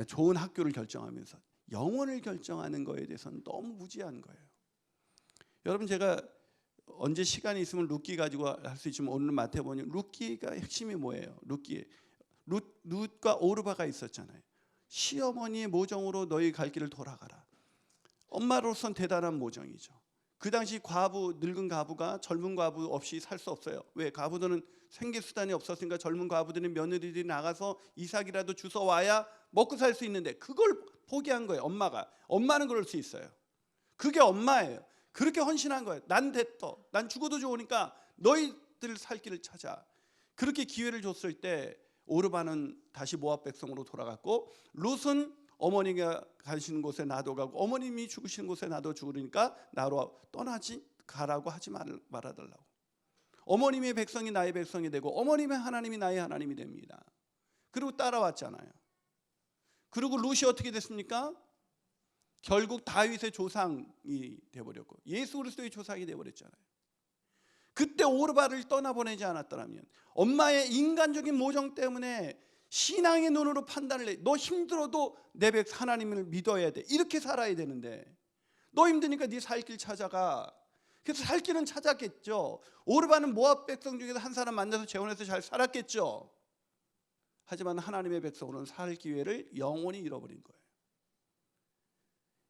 좋은 학교를 결정하면서 영혼을 결정하는 거에 대해서는 너무 무지한 거예요. 여러분 제가 언제 시간이 있으면 룻기 가지고 할 수 있지만 오늘 마태복음 룻기가 핵심이 뭐예요? 룻과 오르바가 있었잖아요. 시어머니의 모정으로 너희 갈 길을 돌아가라. 엄마로선 대단한 모정이죠. 그 당시 늙은 과부가 젊은 과부 없이 살 수 없어요. 왜? 과부들은 생계 수단이 없었으니까 젊은 과부들은 며느리들이 나가서 이삭이라도 주워 와야 먹고 살 수 있는데 그걸 포기한 거예요. 엄마는 그럴 수 있어요. 그게 엄마예요. 그렇게 헌신한 거예요. 난 됐어. 난 죽어도 좋으니까 너희들 살 길을 찾아. 그렇게 기회를 줬을 때 오르바는 다시 모압 백성으로 돌아갔고 룻은 어머니가 가시는 곳에 나도 가고 어머님이 죽으시는 곳에 나도 죽으니까 나로 떠나지 가라고 하지 말아달라고. 어머님의 백성이 나의 백성이 되고 어머님의 하나님이 나의 하나님이 됩니다. 그리고 따라왔잖아요. 그리고 룻이 어떻게 됐습니까? 결국 다윗의 조상이 되어버렸고 예수 그리스도의 조상이 되어버렸잖아요. 그때 오르바를 떠나보내지 않았더라면 엄마의 인간적인 모정 때문에 신앙의 눈으로 판단을 해. 너 힘들어도 내 하나님을 믿어야 돼. 이렇게 살아야 되는데 너 힘드니까 네 살 길 찾아가. 그래서 살 길은 찾았겠죠. 오르바는 모압 백성 중에서 한 사람 만나서 재혼해서 잘 살았겠죠. 하지만 하나님의 백성으로는 살 기회를 영원히 잃어버린 거예요.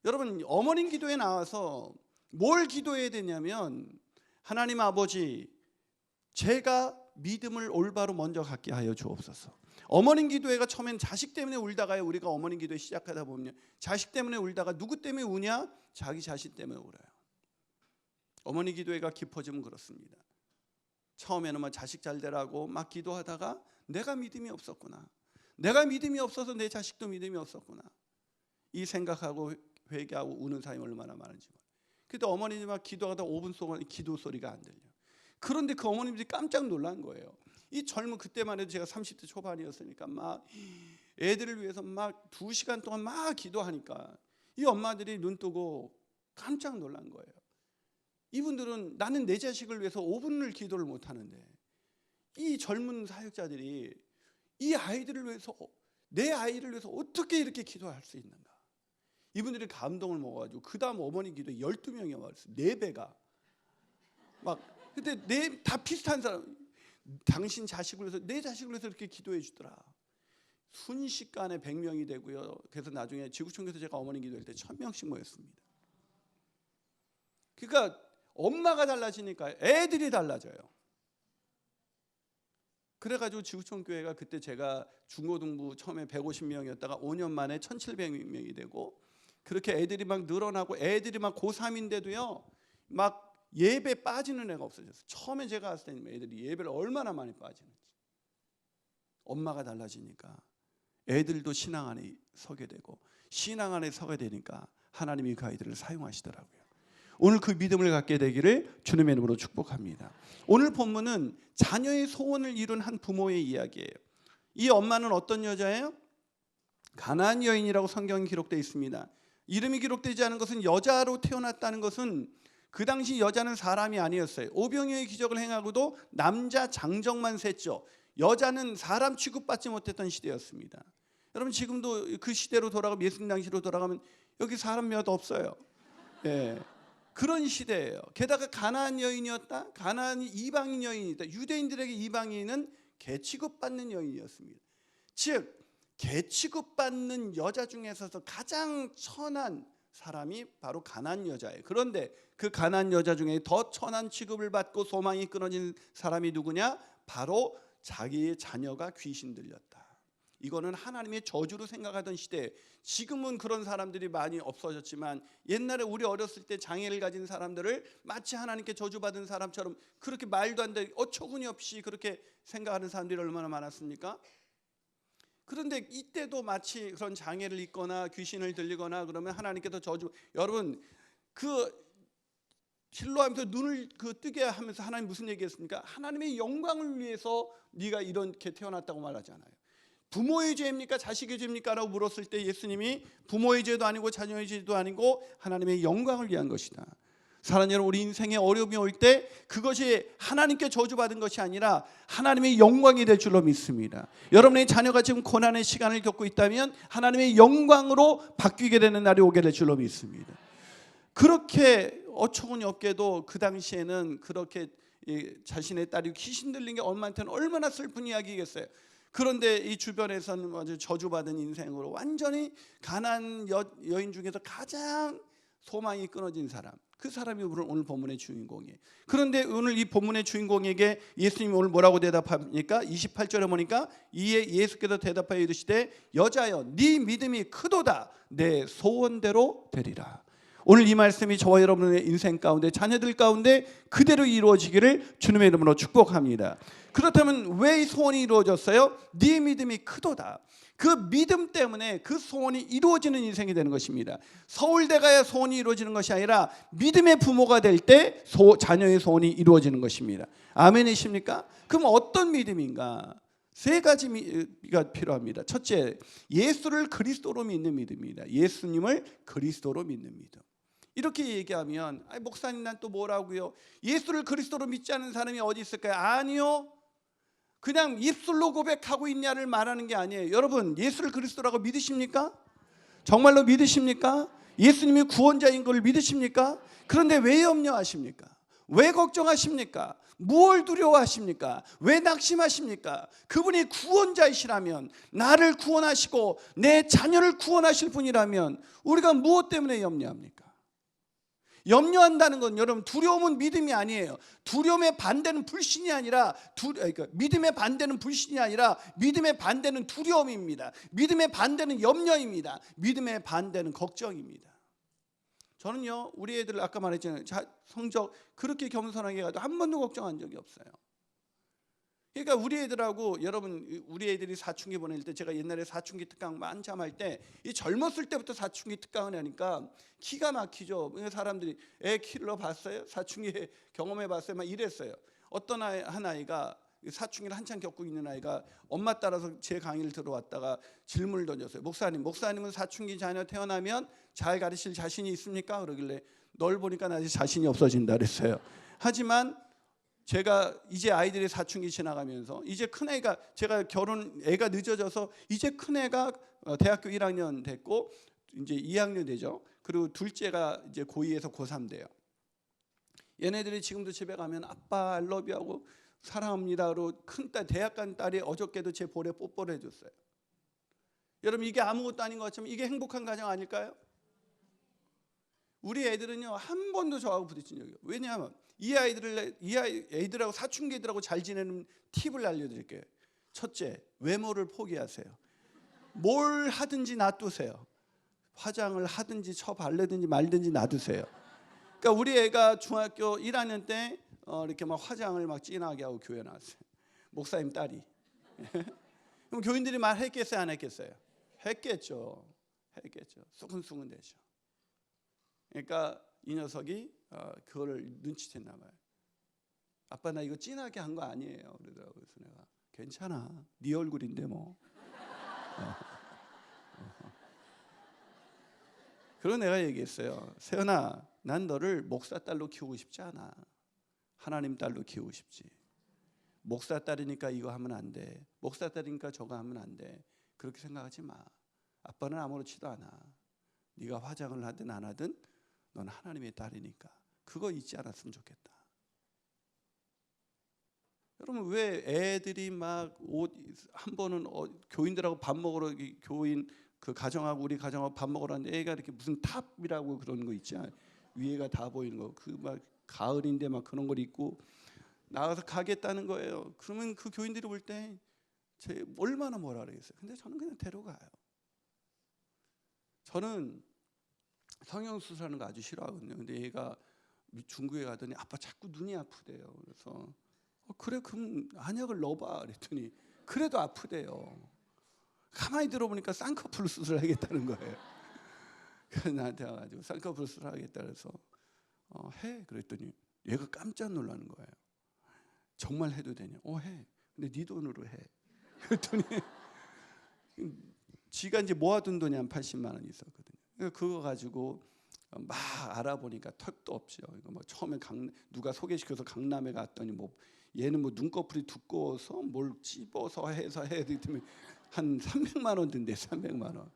여러분 어머님 기도에 나와서 뭘 기도해야 되냐면 하나님 아버지 제가 믿음을 올바로 먼저 갖게 하여 주옵소서. 어머님 기도회가 처음엔 자식 때문에 울다가요. 우리가 어머님 기도회 시작하다 보면 자식 때문에 울다가 누구 때문에 우냐? 자기 자신 때문에 울어요. 어머니 기도회가 깊어지면 그렇습니다. 처음에는 막 자식 잘 되라고 막 기도하다가 내가 믿음이 없었구나. 내가 믿음이 없어서 내 자식도 믿음이 없었구나. 이 생각하고 회개하고 우는 사람이 얼마나 많은지. 그때 어머님이 막 기도하다 5분 동안 기도 소리가 안 들려. 그런데 그 어머님들이 깜짝 놀란 거예요. 이 젊은 그때만 해도 제가 30대 초반이었으니까 막 애들을 위해서 막 2시간 동안 막 기도하니까 이 엄마들이 눈 뜨고 깜짝 놀란 거예요. 이분들은 나는 내 자식을 위해서 5분을 기도를 못 하는데 이 젊은 사역자들이 이 아이들을 위해서 내 아이를 위해서 어떻게 이렇게 기도할 수 있는가? 이분들이 감동을 먹어가지고 그 다음 어머니 기도에 12명이 왔어요. 4배가 막. 근데 다 비슷한 사람, 당신 자식을 위해서, 내 자식을 위해서 이렇게 기도해 주더라. 순식간에 100명이 되고요. 그래서 나중에 지구촌교에서 제가 어머니 기도할 때 1000명씩 모였습니다. 그러니까 엄마가 달라지니까 애들이 달라져요. 그래가지고 지구촌교회가 그때 제가 중고등부 처음에 150명이었다가 5년 만에 1700명이 되고, 그렇게 애들이 막 늘어나고, 애들이 막 고3인데도요 막 예배 빠지는 애가 없어졌어요. 처음에 제가 왔을 때는 애들이 예배를 얼마나 많이 빠지는지. 엄마가 달라지니까 애들도 신앙 안에 서게 되고, 신앙 안에 서게 되니까 하나님이 그 아이들을 사용하시더라고요. 오늘 그 믿음을 갖게 되기를 주님의 이름으로 축복합니다. 오늘 본문은 자녀의 소원을 이룬 한 부모의 이야기예요. 이 엄마는 어떤 여자예요? 가나안 여인이라고 성경에 기록되어 있습니다. 이름이 기록되지 않은 것은, 여자로 태어났다는 것은 그 당시 여자는 사람이 아니었어요. 오병이어의 기적을 행하고도 남자 장정만 셌죠. 여자는 사람 취급받지 못했던 시대였습니다. 여러분 지금도 그 시대로 돌아가면, 예수님 당시로 돌아가면 여기 사람 몇 없어요. 예, 그런 시대예요. 게다가 가나안 여인이었다. 가나안이 이방인 여인이다. 유대인들에게 이방인은 개 취급받는 여인이었습니다. 즉 개 취급받는 여자 중에서도 가장 천한 사람이 바로 가나안 여자예요. 그런데 그 가나안 여자 중에 더 천한 취급을 받고 소망이 끊어진 사람이 누구냐? 바로 자기의 자녀가 귀신 들렸다. 이거는 하나님의 저주로 생각하던 시대. 지금은 그런 사람들이 많이 없어졌지만, 옛날에 우리 어렸을 때 장애를 가진 사람들을 마치 하나님께 저주받은 사람처럼, 그렇게 말도 안 되게 어처구니없이 그렇게 생각하는 사람들이 얼마나 많았습니까? 그런데 이때도 마치 그런 장애를 입거나 귀신을 들리거나 그러면 하나님께서 저주. 여러분 그 실로하면서 눈을 뜨게 하면서 하나님 무슨 얘기했습니까? 하나님의 영광을 위해서 네가 이렇게 태어났다고 말하잖아요. 부모의 죄입니까? 자식의 죄입니까? 라고 물었을 때 예수님이 부모의 죄도 아니고 자녀의 죄도 아니고 하나님의 영광을 위한 것이다. 사랑하는 여러분, 우리 인생에 어려움이 올 때 그것이 하나님께 저주받은 것이 아니라 하나님의 영광이 될 줄로 믿습니다. 여러분의 자녀가 지금 고난의 시간을 겪고 있다면 하나님의 영광으로 바뀌게 되는 날이 오게 될 줄로 믿습니다. 그렇게 어처구니없게도 그 당시에는 그렇게 자신의 딸이 귀신 들린 게 엄마한테는 얼마나 슬픈 이야기겠어요. 그런데 이 주변에서는 아주 저주받은 인생으로 완전히 가난한 여인 중에서 가장 소망이 끊어진 사람, 그 사람이 오늘 본문의 주인공이에요. 그런데 오늘 이 본문의 주인공에게 예수님이 오늘 뭐라고 대답합니까? 28절에 보니까 이에 예수께서 대답하여 이르시되 여자여 네 믿음이 크도다, 내 소원대로 되리라. 오늘 이 말씀이 저와 여러분의 인생 가운데, 자녀들 가운데 그대로 이루어지기를 주님의 이름으로 축복합니다. 그렇다면 왜 소원이 이루어졌어요? 네 믿음이 크도다. 그 믿음 때문에 그 소원이 이루어지는 인생이 되는 것입니다. 서울대 가야 소원이 이루어지는 것이 아니라 믿음의 부모가 될 때 자녀의 소원이 이루어지는 것입니다. 아멘이십니까? 그럼 어떤 믿음인가? 3가지가 필요합니다. 첫째, 예수를 그리스도로 믿는 믿음입니다. 예수님을 그리스도로 믿는 믿음. 이렇게 얘기하면 목사님 난 또 뭐라고요? 예수를 그리스도로 믿지 않는 사람이 어디 있을까요? 아니요. 그냥 입술로 고백하고 있냐를 말하는 게 아니에요. 여러분 예수를 그리스도라고 믿으십니까? 정말로 믿으십니까? 예수님이 구원자인 걸 믿으십니까? 그런데 왜 염려하십니까? 왜 걱정하십니까? 무엇을 두려워하십니까? 왜 낙심하십니까? 그분이 구원자이시라면, 나를 구원하시고 내 자녀를 구원하실 분이라면 우리가 무엇 때문에 염려합니까? 염려한다는 건 여러분 두려움은 믿음이 아니에요. 두려움의 반대는 불신이 아니라 그러니까 믿음의 반대는 불신이 아니라 믿음의 반대는 두려움입니다. 믿음의 반대는 염려입니다. 믿음의 반대는 걱정입니다. 저는요 우리 애들 아까 말했잖아요. 성적 그렇게 겸손하게 가도 한 번도 걱정한 적이 없어요. 그러니까 우리 애들하고, 여러분 우리 애들이 사춘기 보낼 때, 제가 옛날에 사춘기 특강 한참 할 때 이 젊었을 때부터 사춘기 특강을 하니까 기가 막히죠. 사람들이 애 키러 봤어요? 사춘기 경험해 봤어요? 막 이랬어요. 어떤 한 아이가 사춘기를 한참 겪고 있는 아이가 엄마 따라서 제 강의를 들어왔다가 질문을 던졌어요. 목사님은 사춘기 자녀 태어나면 잘 가르칠 자신이 있습니까? 그러길래 널 보니까 나 자신이 없어진다 그랬어요. 하지만 제가 이제 아이들의 사춘기 지나가면서 이제 큰애가, 제가 애가 늦어져서 이제 큰애가 대학교 1학년 됐고 이제 2학년 되죠. 그리고 둘째가 이제 고2에서 고3 돼요. 얘네들이 지금도 집에 가면 아빠 알러뷰 하고 사랑합니다로 큰딸 대학 간 딸이 어저께도 제 볼에 뽀뽀를 해줬어요. 여러분 이게 아무것도 아닌 것 같지만 이게 행복한 가정 아닐까요? 우리 애들은요 한 번도 저하고 부딪힌 적이 없어요. 왜냐하면 이 애들하고 사춘기 애들하고 잘 지내는 팁을 알려드릴게요. 첫째, 외모를 포기하세요. 뭘 하든지 놔두세요. 화장을 하든지 바르든지 말든지 놔두세요. 그러니까 우리 애가 중학교 1학년 때 이렇게 막 화장을 막 진하게 하고 교회 나왔어요. 목사님 딸이. 그럼 교인들이 말했겠어요, 안 했겠어요? 했겠죠. 수근수근 되죠. 그러니까 이 녀석이 그거를 눈치챘나 봐요. 아빠 나 이거 진하게 한 거 아니에요. 그러더라고요. 그래서 내가 괜찮아. 네 얼굴인데 뭐. 그리고 내가 얘기했어요. 세연아, 난 너를 목사 딸로 키우고 싶지 않아. 하나님 딸로 키우고 싶지. 목사 딸이니까 이거 하면 안 돼. 목사 딸이니까 저거 하면 안 돼. 그렇게 생각하지 마. 아빠는 아무렇지도 않아. 네가 화장을 하든 안 하든 넌 하나님의 딸이니까 그거 잊지 않았으면 좋겠다. 여러분 왜 애들이 막 옷 한 번은 교인들하고 밥 먹으러 교인 그 가정하고 우리 가정하고 밥 먹으러 왔는데 애가 이렇게 무슨 탑이라고 그런 거 있지 않아요? 위에가 다 보이는 거 그 막 가을인데 막 그런 걸 입고 나가서 가겠다는 거예요. 그러면 그 교인들이 볼 때 제 얼마나 뭐라 그러겠어요. 근데 저는 그냥 데려가요. 저는 성형수술하는 거 아주 싫어하거든요. 근데 얘가 중국에 가더니 아빠 자꾸 눈이 아프대요. 그래서 그래 그럼 안약을 넣어봐 그랬더니 그래도 아프대요. 가만히 들어보니까 쌍꺼풀 수술하겠다는 거예요. 그래서 나한테 와가지고 쌍꺼풀 수술하겠다 그래서 해 그랬더니 얘가 깜짝 놀라는 거예요. 정말 해도 되냐? 해. 근데 네 돈으로 해. 그랬더니 지가 이제 모아둔 돈이 한 80만 원 있었거든요. 그거 가지고 막 알아보니까 턱도 없죠. 이거 뭐 처음에 누가 소개시켜서 강남에 갔더니 뭐 얘는 뭐 눈꺼풀이 두꺼워서 뭘 찝어서 해서 해야 되면 한 300만 원 든대. 300만 원.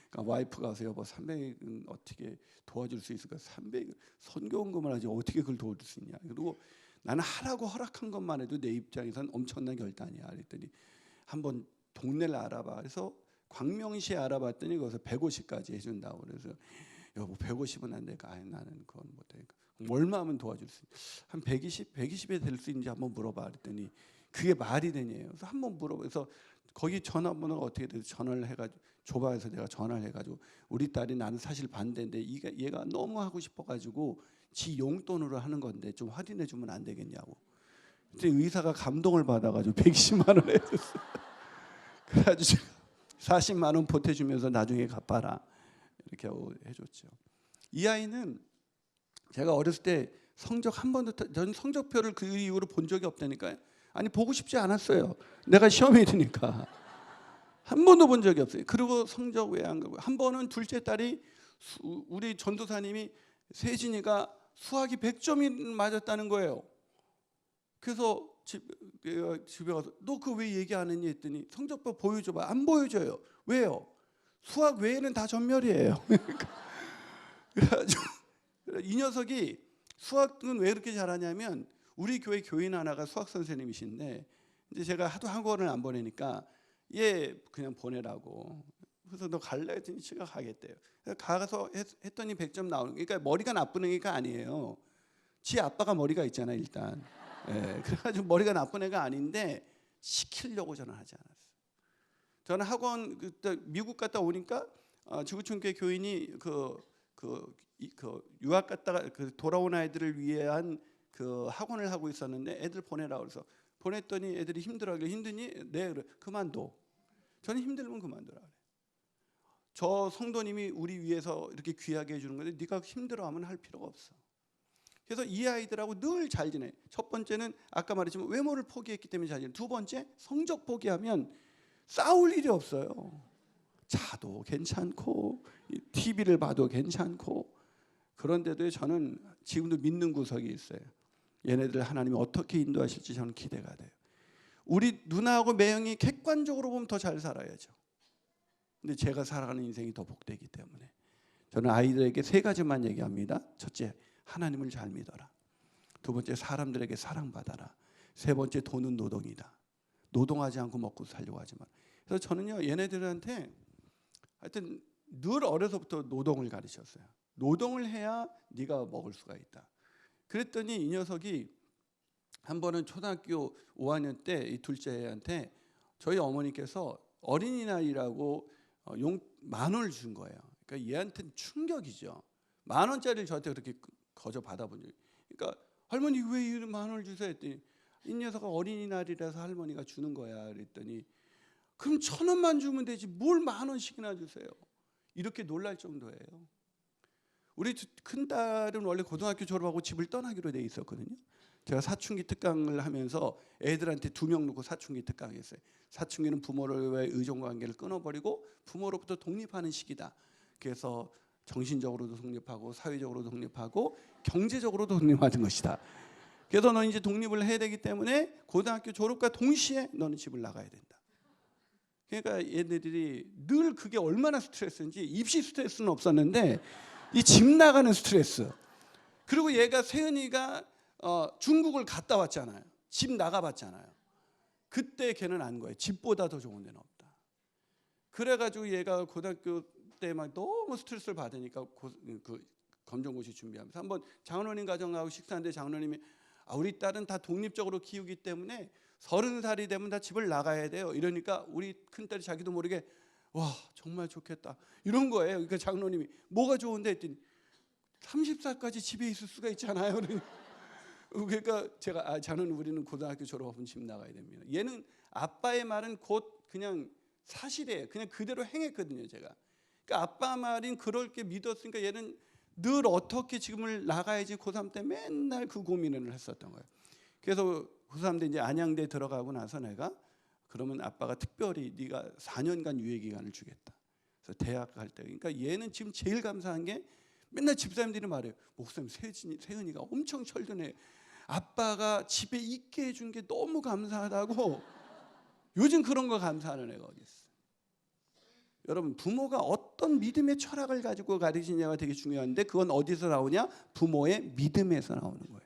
그러니까 와이프가 와서 여보 300은 어떻게 도와줄 수 있을까? 300 선교원금을 하지 어떻게 그걸 도와줄 수 있냐? 그리고 나는 하라고 허락한 것만 해도 내 입장에선 엄청난 결단이야. 그랬더니 한번 동네를 알아봐. 그래서 광명시에 알아봤더니 거기서 150까지 해준다고. 그래서 여보 150은 안 될까? 아니 나는 그건 못해. 얼마 하면 도와줄 수 있어? 한 120에 될 수 있는지 한번 물어봐. 그랬더니 그게 말이 되냐요. 그래서 한번 물어봐서 거기 전화번호가 어떻게 돼서 전화를 해가지고 조바해서 내가 전화를 해가지고 우리 딸이 나는 사실 반대인데 얘가 너무 하고 싶어가지고 지 용돈으로 하는 건데 좀 할인해 주면 안 되겠냐고. 그때 의사가 감동을 받아가지고 110만 원 해줬어. 그래가지고 40만 원 보태주면서 나중에 갚아라 이렇게 하고 해줬죠. 이 아이는 제가 어렸을 때 성적 한 번도 전 성적표를 그 이후로 본 적이 없다니까요. 아니 보고 싶지 않았어요. 내가 시험에 드니까 한 번도 본 적이 없어요. 그리고 성적 왜 안 가고 한 번은 둘째 딸이 우리 전도사님이 세진이가 수학이 100점이 맞았다는 거예요. 그래서 집에 가서 너 그거 왜 얘기 안 했니 했더니 성적표 보여줘봐. 안 보여줘요. 왜요? 수학 외에는 다 전멸이에요. 그래가지고 이 녀석이 수학은 왜 이렇게 잘하냐면 우리 교회 교인 하나가 수학 선생님이신데 이제 제가 하도 학원을 안 보내니까 얘 그냥 보내라고. 그래서 너 갈래 했더니 지가 가겠대요. 가서 했더니 100점 나오는. 그러니까 머리가 나쁜 애가 아니에요. 지 아빠가 머리가 있잖아요 일단. 예, 그래가지고 머리가 나쁜 애가 아닌데 시키려고 저는 하지 않았어요. 저는 학원 그때 미국 갔다 오니까 지구촌교회 교인이 그 유학 갔다가 돌아온 아이들을 위한 그 학원을 하고 있었는데 애들 보내라고 그래서 보냈더니 애들이 힘들어하길래 힘드니? 네 그래 그만둬. 저는 힘들면 그만두라 그래. 저 성도님이 우리 위해서 이렇게 귀하게 해주는 건데 네가 힘들어하면 할 필요가 없어. 그래서 이 아이들하고 늘 잘 지내. 첫 번째는 아까 말했지만 외모를 포기했기 때문에 잘 지내. 두 번째 성적 포기하면 싸울 일이 없어요. 자도 괜찮고 TV를 봐도 괜찮고. 그런데도 저는 지금도 믿는 구석이 있어요. 얘네들 하나님이 어떻게 인도하실지 저는 기대가 돼요. 우리 누나하고 매형이 객관적으로 보면 더 잘 살아야죠. 근데 제가 살아가는 인생이 더 복되기 때문에 저는 아이들에게 세 가지만 얘기합니다. 첫째, 하나님을 잘 믿어라. 두 번째, 사람들에게 사랑받아라. 세 번째, 돈은 노동이다. 노동하지 않고 먹고 살려고 하지 마. 그래서 저는요, 얘네들한테 하여튼 늘 어려서부터 노동을 가르쳤어요. 노동을 해야 네가 먹을 수가 있다. 그랬더니 이 녀석이 한 번은 초등학교 5학년 때 이 둘째 애한테 저희 어머니께서 어린이날이라고 10,000원을 준 거예요. 그러니까 얘한테는 충격이죠. 10,000원짜리를 저한테 그렇게 거저 받아본 적이. 그러니까 할머니 왜 10,000원을 주세요 했더니 이 녀석아 어린이날이라서 할머니가 주는 거야 그랬더니 그럼 1,000원만 주면 되지 뭘 10,000원씩이나 주세요. 이렇게 놀랄 정도예요. 우리 큰딸은 원래 고등학교 졸업하고 집을 떠나기로 돼 있었거든요. 제가 사춘기 특강을 하면서 애들한테 2명 놓고 사춘기 특강했어요. 사춘기는 부모로의 의존관계를 끊어버리고 부모로부터 독립하는 시기다. 그래서 정신적으로도 독립하고 사회적으로도 독립하고 경제적으로도 독립하는 것이다. 그래서 너 이제 독립을 해야 되기 때문에 고등학교 졸업과 동시에 너는 집을 나가야 된다. 그러니까 얘네들이 늘 그게 얼마나 스트레스인지 입시 스트레스는 없었는데 이 집 나가는 스트레스. 그리고 얘가 세은이가 중국을 갔다 왔잖아요. 집 나가봤잖아요. 그때 걔는 안 거예요. 집보다 더 좋은 데는 없다. 그래가지고 얘가 고등학교 때만 너무 스트레스를 받으니까 그 검정고시 준비하면서 한번 장로님 가정하고 식사하는데 장로님이 우리 딸은 다 독립적으로 키우기 때문에 30살이 되면 다 집을 나가야 돼요. 이러니까 우리 큰딸이 자기도 모르게 와 정말 좋겠다 이런 거예요. 그러니까 장로님이 뭐가 좋은데 했더니 30살까지 집에 있을 수가 있잖아요. 그러니까 제가 장로님 우리는 고등학교 졸업하면 집 나가야 됩니다. 얘는 아빠의 말은 곧 그냥 사실이에요. 그냥 그대로 행했거든요. 제가. 그러니까 아빠 말인 그럴 게 믿었으니까 얘는 늘 어떻게 지금을 나가야지 고3 때 맨날 그 고민을 했었던 거예요. 그래서 고3 때 이제 안양대 들어가고 나서 내가 그러면 아빠가 특별히 네가 4년간 유예 기간을 주겠다. 그래서 대학 갈 때 그러니까 얘는 지금 제일 감사한 게 맨날 집사님들이 말해요. 목사님 세은이가 엄청 철드네. 아빠가 집에 있게 해준 게 너무 감사하다고. 요즘 그런 거 감사하는 애가 어디 있어? 여러분 부모가 어떤 믿음의 철학을 가지고 가르치냐가 되게 중요한데 그건 어디서 나오냐? 부모의 믿음에서 나오는 거예요.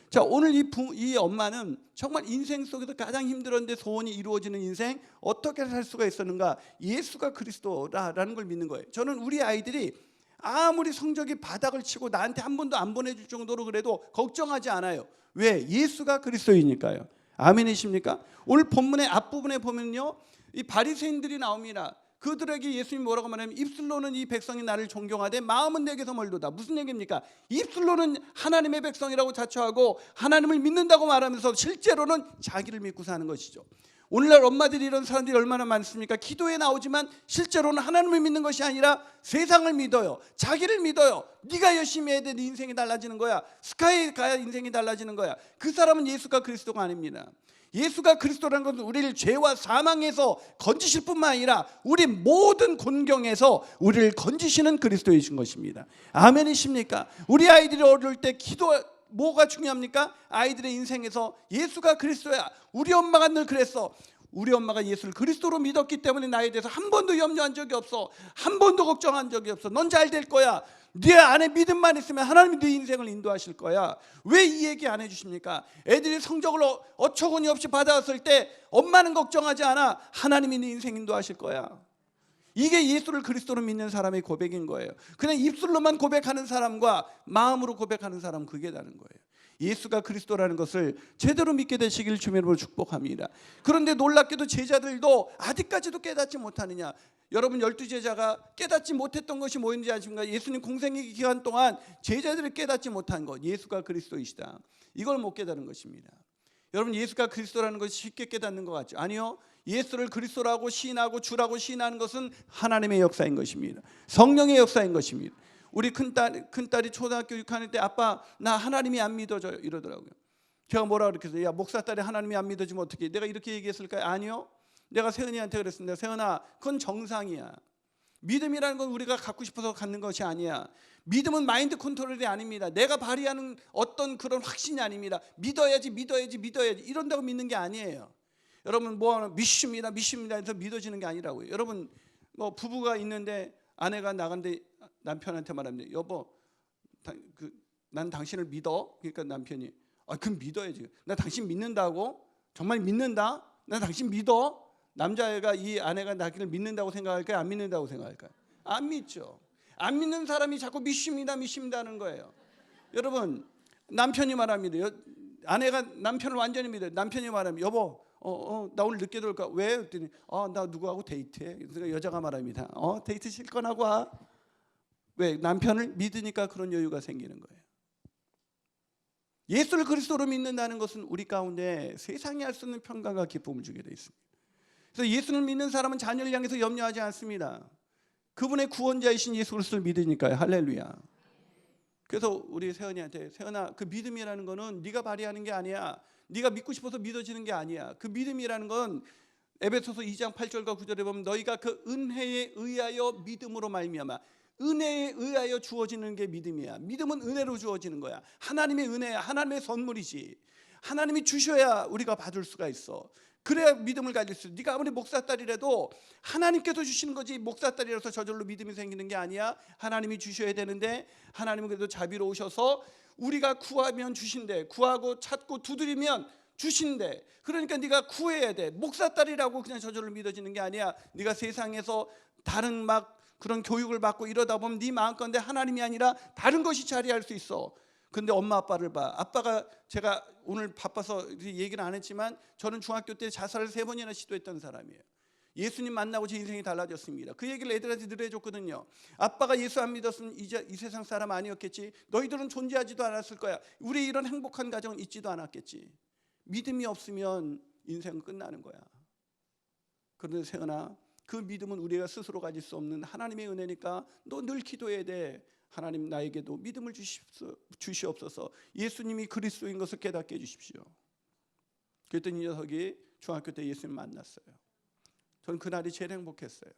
자 오늘 이 엄마는 정말 인생 속에서 가장 힘들었는데 소원이 이루어지는 인생 어떻게 살 수가 있었는가? 예수가 그리스도라는 걸 믿는 거예요. 저는 우리 아이들이 아무리 성적이 바닥을 치고 나한테 한 번도 안 보내줄 정도로 그래도 걱정하지 않아요. 왜? 예수가 그리스도이니까요. 아멘이십니까? 오늘 본문의 앞부분에 보면요 이 바리새인들이 나옵니다. 그들에게 예수님이 뭐라고 말하냐면 입술로는 이 백성이 나를 존경하되 마음은 내게서 멀도다. 무슨 얘기입니까? 입술로는 하나님의 백성이라고 자처하고 하나님을 믿는다고 말하면서 실제로는 자기를 믿고 사는 것이죠. 오늘날 엄마들이 이런 사람들이 얼마나 많습니까? 기도에 나오지만 실제로는 하나님을 믿는 것이 아니라 세상을 믿어요. 자기를 믿어요. 네가 열심히 해야 돼. 네 인생이 달라지는 거야. 스카이에 가야 인생이 달라지는 거야. 그 사람은 예수가 그리스도가 아닙니다. 예수가 그리스도라는 것은 우리를 죄와 사망에서 건지실 뿐만 아니라 우리 모든 곤경에서 우리를 건지시는 그리스도이신 것입니다. 아멘이십니까? 우리 아이들이 어릴 때 기도 뭐가 중요합니까? 아이들의 인생에서 예수가 그리스도야. 우리 엄마가 늘 그랬어. 우리 엄마가 예수를 그리스도로 믿었기 때문에 나에 대해서 한 번도 염려한 적이 없어. 한 번도 걱정한 적이 없어. 넌 잘 될 거야. 네 안에 믿음만 있으면 하나님이 네 인생을 인도하실 거야. 왜 이 얘기 안 해주십니까? 애들이 성적을 어처구니 없이 받아왔을 때 엄마는 걱정하지 않아. 하나님이 네 인생 인도하실 거야. 이게 예수를 그리스도로 믿는 사람의 고백인 거예요. 그냥 입술로만 고백하는 사람과 마음으로 고백하는 사람 그게 다른 거예요. 예수가 그리스도라는 것을 제대로 믿게 되시길 주님으로 축복합니다. 그런데 놀랍게도 제자들도 아직까지도 깨닫지 못하느냐. 여러분 12제자가 깨닫지 못했던 것이 뭐였는지 아십니까? 예수님 공생의 기간 동안 제자들이 깨닫지 못한 것, 예수가 그리스도이시다. 이걸 못 깨닫는 것입니다. 여러분 예수가 그리스도라는 것이 쉽게 깨닫는 것 같죠? 아니요. 예수를 그리스도라고 시인하고 주라고 시인하는 것은 하나님의 역사인 것입니다. 성령의 역사인 것입니다. 우리 큰딸이 초등학교 6학년 때 아빠 나 하나님이 안 믿어져요 이러더라고요. 제가 뭐라 그랬겠어요? 야 목사 딸이 하나님이 안 믿어지면 어떻게? 내가 이렇게 얘기했을까요? 아니요. 내가 세은이한테 그랬습니다. 세은아 그건 정상이야. 믿음이라는 건 우리가 갖고 싶어서 갖는 것이 아니야. 믿음은 마인드 컨트롤이 아닙니다. 내가 발휘하는 어떤 그런 확신이 아닙니다. 믿어야지 이런다고 믿는 게 아니에요. 여러분 뭐 믿습니다 해서 믿어지는 게 아니라고요. 여러분 뭐 부부가 있는데 아내가 나간데 남편한테 말합니다. 여보, 난 당신을 믿어. 그러니까 남편이 그럼 믿어야지. 나 당신 믿는다고? 정말 믿는다? 나 당신 믿어? 남자애가 이 아내가 나를 믿는다고 생각할까요? 안 믿는다고 생각할까요? 안 믿죠. 안 믿는 사람이 자꾸 믿습니다 하는 거예요. 여러분, 남편이 말합니다. 아내가 남편을 완전히 믿어요. 남편이 말합니다. 여보, 나 오늘 늦게 들어올까? 왜? 그랬더니 나 누구하고 데이트해. 그래서 여자가 말합니다. 데이트 실컷 하고 와. 왜? 남편을 믿으니까 그런 여유가 생기는 거예요. 예수를 그리스도로 믿는다는 것은 우리 가운데 세상이 할 수 없는 평강과 기쁨을 주게 되어 있습니다. 그래서 예수를 믿는 사람은 자녀를 향해서 염려하지 않습니다. 그분의 구원자이신 예수 그리스도를 믿으니까요. 할렐루야. 그래서 우리 세연이한테, 세연아, 그 믿음이라는 거는 네가 발휘하는 게 아니야. 네가 믿고 싶어서 믿어지는 게 아니야. 그 믿음이라는 건 에베소서 2장 8절과 9절에 보면 너희가 그 은혜에 의하여 믿음으로 말미암아, 은혜에 의하여 주어지는 게 믿음이야. 믿음은 은혜로 주어지는 거야. 하나님의 은혜야. 하나님의 선물이지. 하나님이 주셔야 우리가 받을 수가 있어. 그래야 믿음을 가질 수 있어. 네가 아무리 목사딸이라도 하나님께서 주시는 거지, 목사딸이라서 저절로 믿음이 생기는 게 아니야. 하나님이 주셔야 되는데 하나님은 그래도 자비로우셔서 우리가 구하면 주신대, 구하고 찾고 두드리면 주신대. 그러니까 네가 구해야 돼. 목사딸이라고 그냥 저절로 믿어지는 게 아니야. 네가 세상에서 다른 막 그런 교육을 받고 이러다 보면 네 마음건데 하나님이 아니라 다른 것이 자리할 수 있어. 근데 엄마 아빠를 봐. 아빠가, 제가 오늘 바빠서 얘기는 안 했지만 저는 중학교 때 자살을 3번이나 시도했던 사람이에요. 예수님 만나고 제 인생이 달라졌습니다. 그 얘기를 애들한테 늘 해줬거든요. 아빠가 예수 안 믿었으면 이제 이 세상 사람 아니었겠지. 너희들은 존재하지도 않았을 거야. 우리 이런 행복한 가정은 있지도 않았겠지. 믿음이 없으면 인생은 끝나는 거야. 그런데 세연아, 그 믿음은 우리가 스스로 가질 수 없는 하나님의 은혜니까 너 늘 기도해야 돼. 하나님, 나에게도 믿음을 주시옵소서. 예수님이 그리스도인 것을 깨닫게 해주십시오. 그랬더니 이 녀석이 중학교 때 예수님 만났어요. 저는 그날이 제일 행복했어요.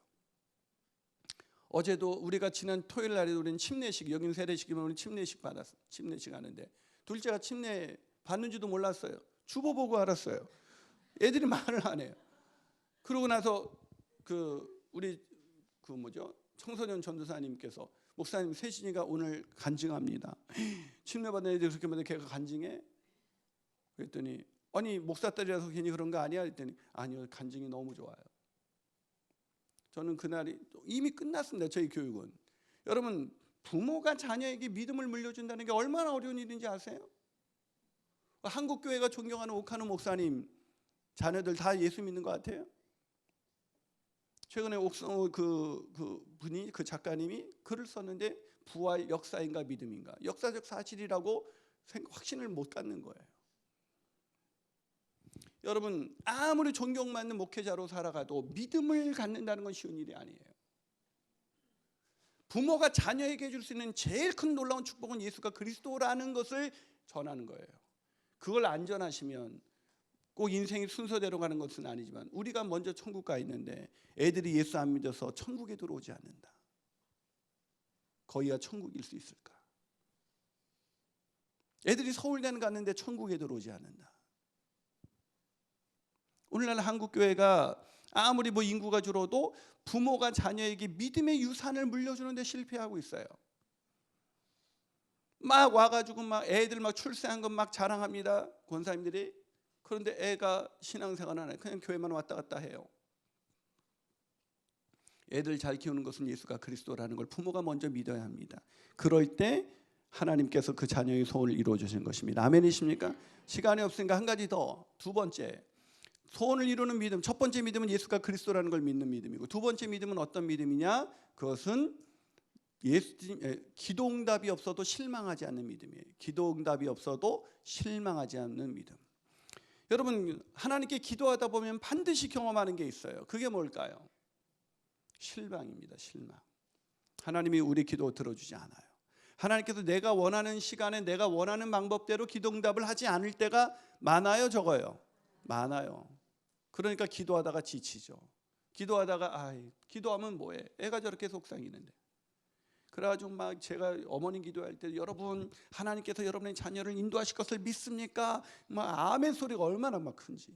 어제도 우리가 지난 토요일 날에도 우리는 침례식, 여긴 세례식이면 우리 침례식 받았어요. 침례식 하는데 둘째가 침례 받는지도 몰랐어요. 주보 보고 알았어요. 애들이 말을 안 해요. 그러고 나서 우리 청소년 전도사님께서, 목사님, 세진이가 오늘 간증합니다. 침례 받는 애들이 그렇게 말해, 걔가 간증해? 그랬더니 아니, 목사딸이라서 괜히 그런 거 아니야? 그랬더니 아니요, 간증이 너무 좋아요. 저는 그날이 이미 끝났습니다. 저희 교육은. 여러분, 부모가 자녀에게 믿음을 물려준다는 게 얼마나 어려운 일인지 아세요? 한국교회가 존경하는 오카노 목사님 자녀들 다 예수 믿는 것 같아요? 최근에 분이, 그 작가님이 글을 썼는데 부활 역사인가 믿음인가, 역사적 사실이라고 확신을 못 갖는 거예요. 여러분, 아무리 존경받는 목회자로 살아가도 믿음을 갖는다는 건 쉬운 일이 아니에요. 부모가 자녀에게 줄 수 있는 제일 큰 놀라운 축복은 예수가 그리스도라는 것을 전하는 거예요. 그걸 안 전하시면 꼭 인생이 순서대로 가는 것은 아니지만 우리가 먼저 천국 가 있는데 애들이 예수 안 믿어서 천국에 들어오지 않는다. 거기가 천국일 수 있을까? 애들이 서울대는 갔는데 천국에 들어오지 않는다. 오늘날 한국교회가 아무리 인구가 줄어도 부모가 자녀에게 믿음의 유산을 물려주는데 실패하고 있어요. 막 와가지고 막 애들 막 출세한 것 막 자랑합니다, 권사님들이. 그런데 애가 신앙생활 안 해요. 그냥 교회만 왔다 갔다 해요. 애들 잘 키우는 것은 예수가 그리스도라는 걸 부모가 먼저 믿어야 합니다. 그럴 때 하나님께서 그 자녀의 소원을 이루어 주시는 것입니다. 아멘이십니까? 시간이 없으니까 한 가지 더. 두 번째, 소원을 이루는 믿음. 첫 번째 믿음은 예수가 그리스도라는 걸 믿는 믿음이고, 두 번째 믿음은 어떤 믿음이냐? 그것은 기도응답이 없어도 실망하지 않는 믿음이에요. 기도응답이 없어도 실망하지 않는 믿음. 여러분, 하나님께 기도하다 보면 반드시 경험하는 게 있어요. 그게 뭘까요? 실망입니다. 실망. 하나님이 우리 기도 들어주지 않아요. 하나님께서 내가 원하는 시간에 내가 원하는 방법대로 기도응답을 하지 않을 때가 많아요, 적어요? 많아요. 그러니까 기도하다가 지치죠. 기도하다가 기도하면 뭐해? 애가 저렇게 속상이는데. 그래가지고 막 제가 어머니 기도할 때, 여러분, 하나님께서 여러분의 자녀를 인도하실 것을 믿습니까? 막 아멘 소리가 얼마나 막 큰지.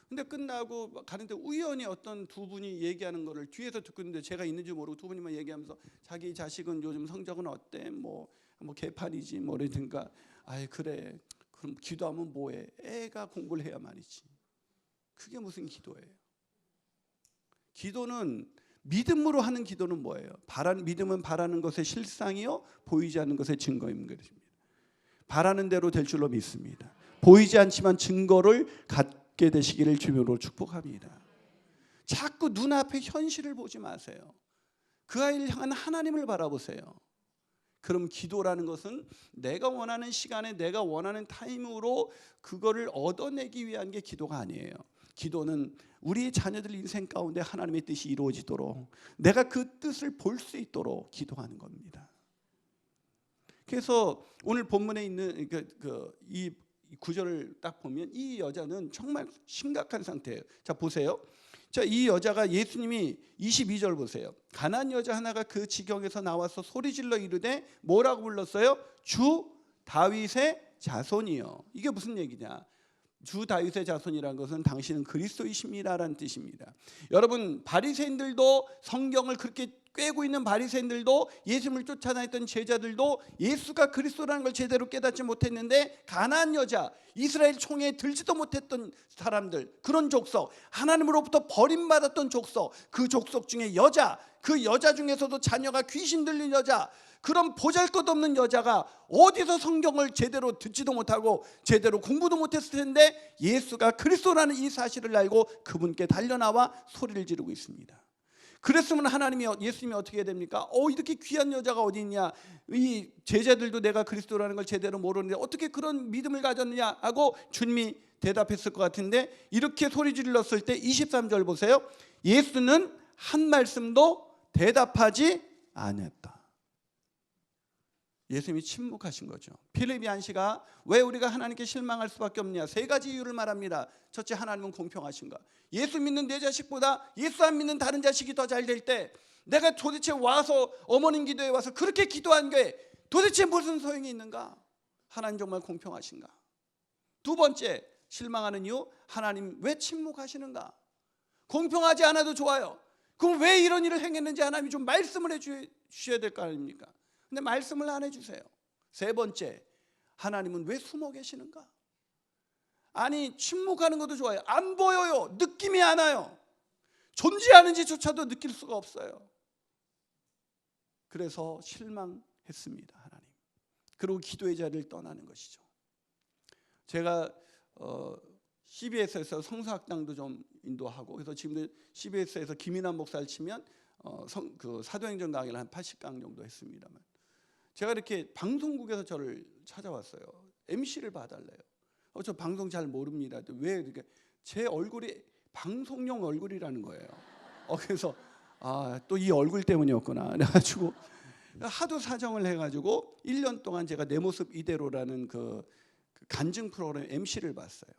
근데 끝나고 가는데 우연히 어떤 두 분이 얘기하는 거를 뒤에서 듣고 있는데 제가 있는지 모르고 두 분이만 얘기하면서 자기 자식은 요즘 성적은 어때? 뭐 개판이지 뭐라든가. 아이 그래. 그럼 기도하면 뭐해? 애가 공부를 해야 말이지. 그게 무슨 기도예요? 기도는 믿음으로 하는 기도는 뭐예요? 믿음은 바라는 것의 실상이요 보이지 않는 것의 증거입니다. 바라는 대로 될 줄로 믿습니다. 보이지 않지만 증거를 갖게 되시기를 주님으로 축복합니다. 자꾸 눈앞의 현실을 보지 마세요. 그 아이를 향한 하나님을 바라보세요. 그럼 기도라는 것은 내가 원하는 시간에 내가 원하는 타임으로 그거를 얻어내기 위한 게 기도가 아니에요. 기도는 우리 자녀들 인생 가운데 하나님의 뜻이 이루어지도록 내가 그 뜻을 볼 수 있도록 기도하는 겁니다. 그래서 오늘 본문에 있는 이 구절을 딱 보면 이 여자는 정말 심각한 상태예요. 자 보세요. 자, 이 여자가 예수님이 22절 보세요. 가난한 여자 하나가 그 지경에서 나와서 소리질러 이르되 뭐라고 불렀어요? 주 다윗의 자손이요. 이게 무슨 얘기냐? 주 다윗의 자손이라는 것은 당신은 그리스도이십니다라는 뜻입니다. 여러분 바리새인들도 성경을 그렇게 꿰고 있는 바리새인들도 예수님을 쫓아다녔던 제자들도 예수가 그리스도라는 걸 제대로 깨닫지 못했는데 가나안 여자 이스라엘 총회에 들지도 못했던 사람들 그런 족속 하나님으로부터 버림받았던 족속 그 족속 중에 여자 그 여자 중에서도 자녀가 귀신 들린 여자 그런 보잘것없는 여자가 어디서 성경을 제대로 듣지도 못하고 제대로 공부도 못했을 텐데 예수가 그리스도라는 이 사실을 알고 그분께 달려나와 소리를 지르고 있습니다. 그랬으면 예수님이 어떻게 해야 됩니까? 이렇게 귀한 여자가 어디 있냐? 이 제자들도 내가 그리스도라는 걸 제대로 모르는데 어떻게 그런 믿음을 가졌느냐 하고 주님이 대답했을 것 같은데 이렇게 소리 질렀을 때 23절 보세요. 예수는 한 말씀도 대답하지 않았다. 예수님이 침묵하신 거죠. 필립이 안시가 왜 우리가 하나님께 실망할 수밖에 없냐? 세 가지 이유를 말합니다. 첫째, 하나님은 공평하신가? 예수 믿는 내 자식보다 예수 안 믿는 다른 자식이 더 잘 될 때 내가 도대체 와서 어머님 기도에 와서 그렇게 기도한 게 도대체 무슨 소용이 있는가? 하나님 정말 공평하신가? 두 번째, 실망하는 이유, 하나님 왜 침묵하시는가? 공평하지 않아도 좋아요. 그럼 왜 이런 일을 행했는지 하나님이 좀 말씀을 해주셔야 될 거 아닙니까? 근데 말씀을 안 해주세요. 세 번째, 하나님은 왜 숨어 계시는가? 아니 침묵하는 것도 좋아요. 안 보여요. 느낌이 안 와요. 존재하는지조차도 느낄 수가 없어요. 그래서 실망했습니다. 하나님. 그리고 기도의 자리를 떠나는 것이죠. 제가 CBS에서 성서학당도 좀 인도하고 그래서 지금 CBS에서 김인환 목사를 치면 그 사도행전 강의를 한 80강 정도 했습니다만 제가 이렇게 방송국에서 저를 찾아왔어요. MC를 봐달래요. 저 방송 잘 모릅니다. 왜 이렇게 제 얼굴이 방송용 얼굴이라는 거예요. 그래서 또 이 얼굴 때문이었구나. 그래가지고 하도 사정을 해가지고 1년 동안 제가 내 모습 이대로라는 그 간증 프로그램 MC를 봤어요.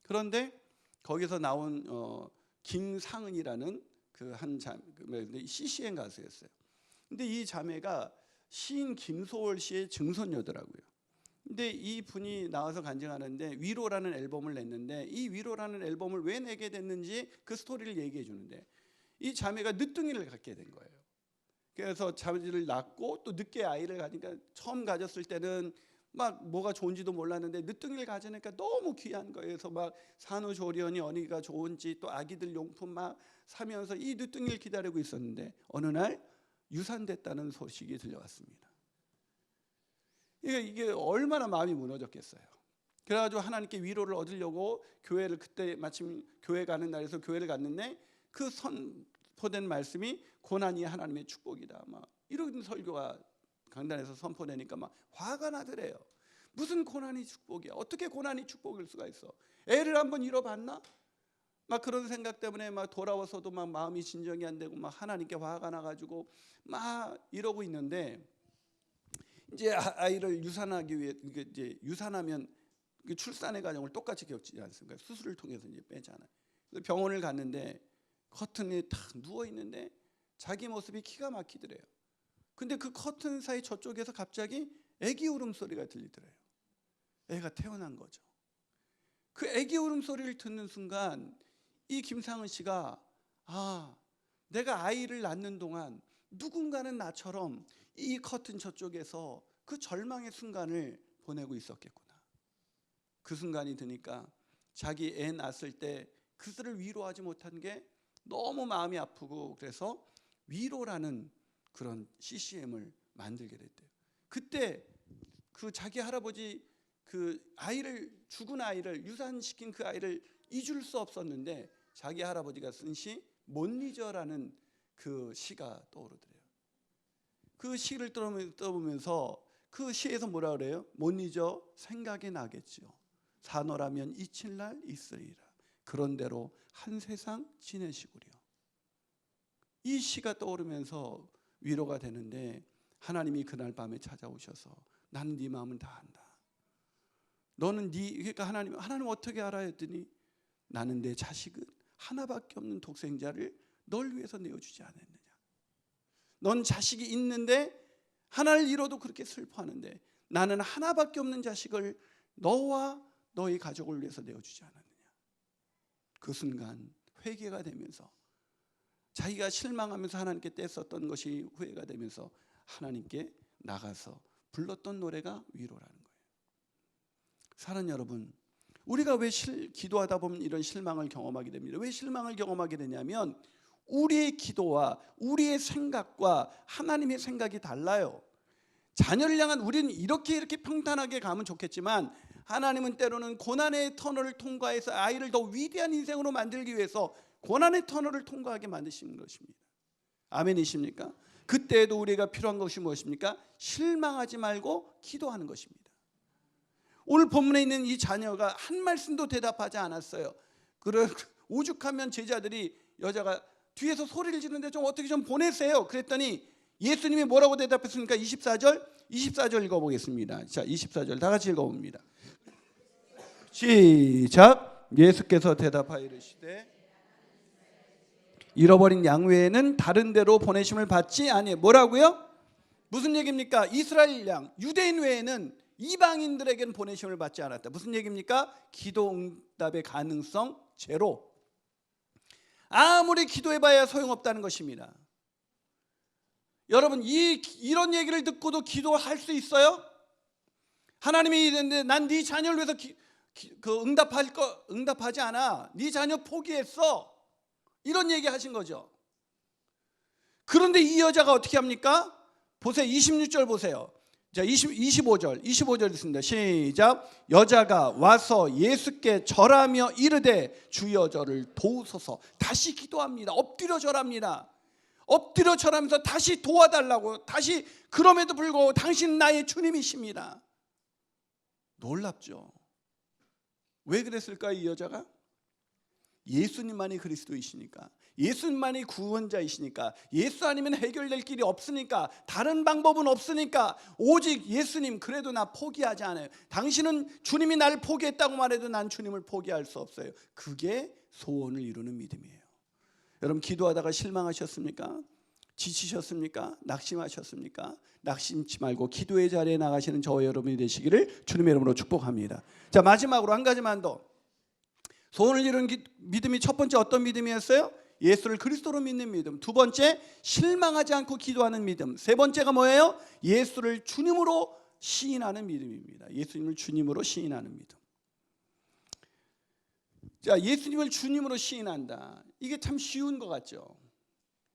그런데 거기서 나온 김상은이라는 그 한 자매, CCN 가수였어요. 근데 이 자매가 시인 김소월 씨의 증손녀더라고요. 근데 이 분이 나와서 간증하는데 위로라는 앨범을 냈는데 이 위로라는 앨범을 왜 내게 됐는지 그 스토리를 얘기해 주는데 이 자매가 늦둥이를 갖게 된 거예요. 그래서 자매를 낳고 또 늦게 아이를 가니까 처음 가졌을 때는 막 뭐가 좋은지도 몰랐는데 늦둥이를 가지니까 너무 귀한 거예요. 그래서 막 산후조리원이 어디가 좋은지 또 아기들 용품 막 사면서 이 늦둥이를 기다리고 있었는데 어느 날 유산됐다는 소식이 들려왔습니다. 이게 얼마나 마음이 무너졌겠어요. 그래가지고 하나님께 위로를 얻으려고 교회를 그때 마침 교회 가는 날에서 교회를 갔는데 그 선포된 말씀이 고난이 하나님의 축복이다. 막 이런 설교가 강단에서 선포되니까 막 화가 나더래요. 무슨 고난이 축복이야? 어떻게 고난이 축복일 수가 있어? 애를 한번 잃어봤나? 막 그런 생각 때문에 막 돌아와서도 막 마음이 진정이 안 되고 막 하나님께 화가 나가지고 막 이러고 있는데 이제 아이를 유산하기 위해 이제 유산하면 출산의 과정을 똑같이 겪지 않습니까? 수술을 통해서 이제 빼잖아요. 그래서 병원을 갔는데 커튼에 탁 누워 있는데 자기 모습이 기가 막히더래요. 근데 그 커튼 사이 저쪽에서 갑자기 애기 울음소리가 들리더래요. 애가 태어난 거죠. 그 애기 울음소리를 듣는 순간 이 김상은 씨가 내가 아이를 낳는 동안 누군가는 나처럼 이 커튼 저쪽에서 그 절망의 순간을 보내고 있었겠구나. 그 순간이 드니까 자기 애 낳았을 때 그들을 위로하지 못한 게 너무 마음이 아프고, 그래서 위로라는 그런 CCM을 만들게 됐대요. 그때 그 자기 할아버지 그 아이를, 죽은 아이를, 유산시킨 그 아이를 잊을 수 없었는데 자기 할아버지가 쓴 시 못 잊어라는 그 시가 떠오르더래요. 그 시를 떠보면서 그 시에서 뭐라 그래요? 못 잊어 생각이 나겠지요. 사노라면 잊힐 날 있으리라. 그런대로 한 세상 지내시구려. 이 시가 떠오르면서 위로가 되는데, 하나님이 그날 밤에 찾아오셔서 나는 네 마음은 다 안다. 너는 그러니까 하나님 어떻게 알아 했더니, 나는 내 자식은 하나밖에 없는 독생자를 널 위해서 내어주지 않았느냐. 넌 자식이 있는데 하나를 잃어도 그렇게 슬퍼하는데 나는 하나밖에 없는 자식을 너와 너의 가족을 위해서 내어주지 않았느냐. 그 순간 회개가 되면서 자기가 실망하면서 하나님께 떼썼던 것이 후회가 되면서 하나님께 나가서 불렀던 노래가 위로라는 거예요. 사랑하는 여러분, 우리가 왜 기도하다 보면 이런 실망을 경험하게 됩니다. 왜 실망을 경험하게 되냐면 우리의 기도와 우리의 생각과 하나님의 생각이 달라요. 자녀를 향한 우리는 이렇게 평탄하게 가면 좋겠지만, 하나님은 때로는 고난의 터널을 통과해서 아이를 더 위대한 인생으로 만들기 위해서 고난의 터널을 통과하게 만드시는 것입니다. 아멘이십니까? 그때에도 우리가 필요한 것이 무엇입니까? 실망하지 말고 기도하는 것입니다. 오늘 본문에 있는 이 자녀가 한 말씀도 대답하지 않았어요. 오죽하면 제자들이, 여자가 뒤에서 소리를 지르는데 좀 어떻게 좀 보내세요. 그랬더니 예수님이 뭐라고 대답했습니까? 24절 읽어보겠습니다. 자, 24절 다 같이 읽어봅니다. 시작. 예수께서 대답하여 이르시되 잃어버린 양 외에는 다른 데로 보내심을 받지 아니하여. 뭐라고요? 무슨 얘기입니까? 이스라엘 양, 유대인 외에는 이방인들에게는 보내심을 받지 않았다. 무슨 얘기입니까? 기도 응답의 가능성 제로. 아무리 기도해봐야 소용없다는 것입니다. 여러분, 이런 얘기를 듣고도 기도할 수 있어요? 하나님이 이랬는데 난 네 자녀를 위해서 응답하지 않아. 네 자녀 포기했어. 이런 얘기 하신 거죠. 그런데 이 여자가 어떻게 합니까? 보세요. 26절 보세요. 자, 25절 있습니다. 시작. 여자가 와서 예수께 절하며 이르되 주여 저를 도우소서. 다시 기도합니다. 엎드려 절합니다. 엎드려 절하면서 다시 도와달라고. 다시, 그럼에도 불구하고 당신은 나의 주님이십니다. 놀랍죠. 왜 그랬을까요? 이 여자가 예수님만이 그리스도이시니까, 예수님만이 구원자이시니까, 예수 아니면 해결될 길이 없으니까, 다른 방법은 없으니까 오직 예수님. 그래도 나 포기하지 않아요. 당신은 주님이 나를 포기했다고 말해도 난 주님을 포기할 수 없어요. 그게 소원을 이루는 믿음이에요. 여러분, 기도하다가 실망하셨습니까? 지치셨습니까? 낙심하셨습니까? 낙심치 말고 기도의 자리에 나가시는 저와 여러분이 되시기를 주님의 이름으로 축복합니다. 자, 마지막으로 한 가지만 더. 소원을 이루는 믿음이 첫 번째 어떤 믿음이었어요? 예수를 그리스도로 믿는 믿음. 두 번째, 실망하지 않고 기도하는 믿음. 세 번째가 뭐예요? 예수를 주님으로 시인하는 믿음입니다. 예수님을 주님으로 시인하는 믿음. 자, 예수님을 주님으로 시인한다. 이게 참 쉬운 것 같죠?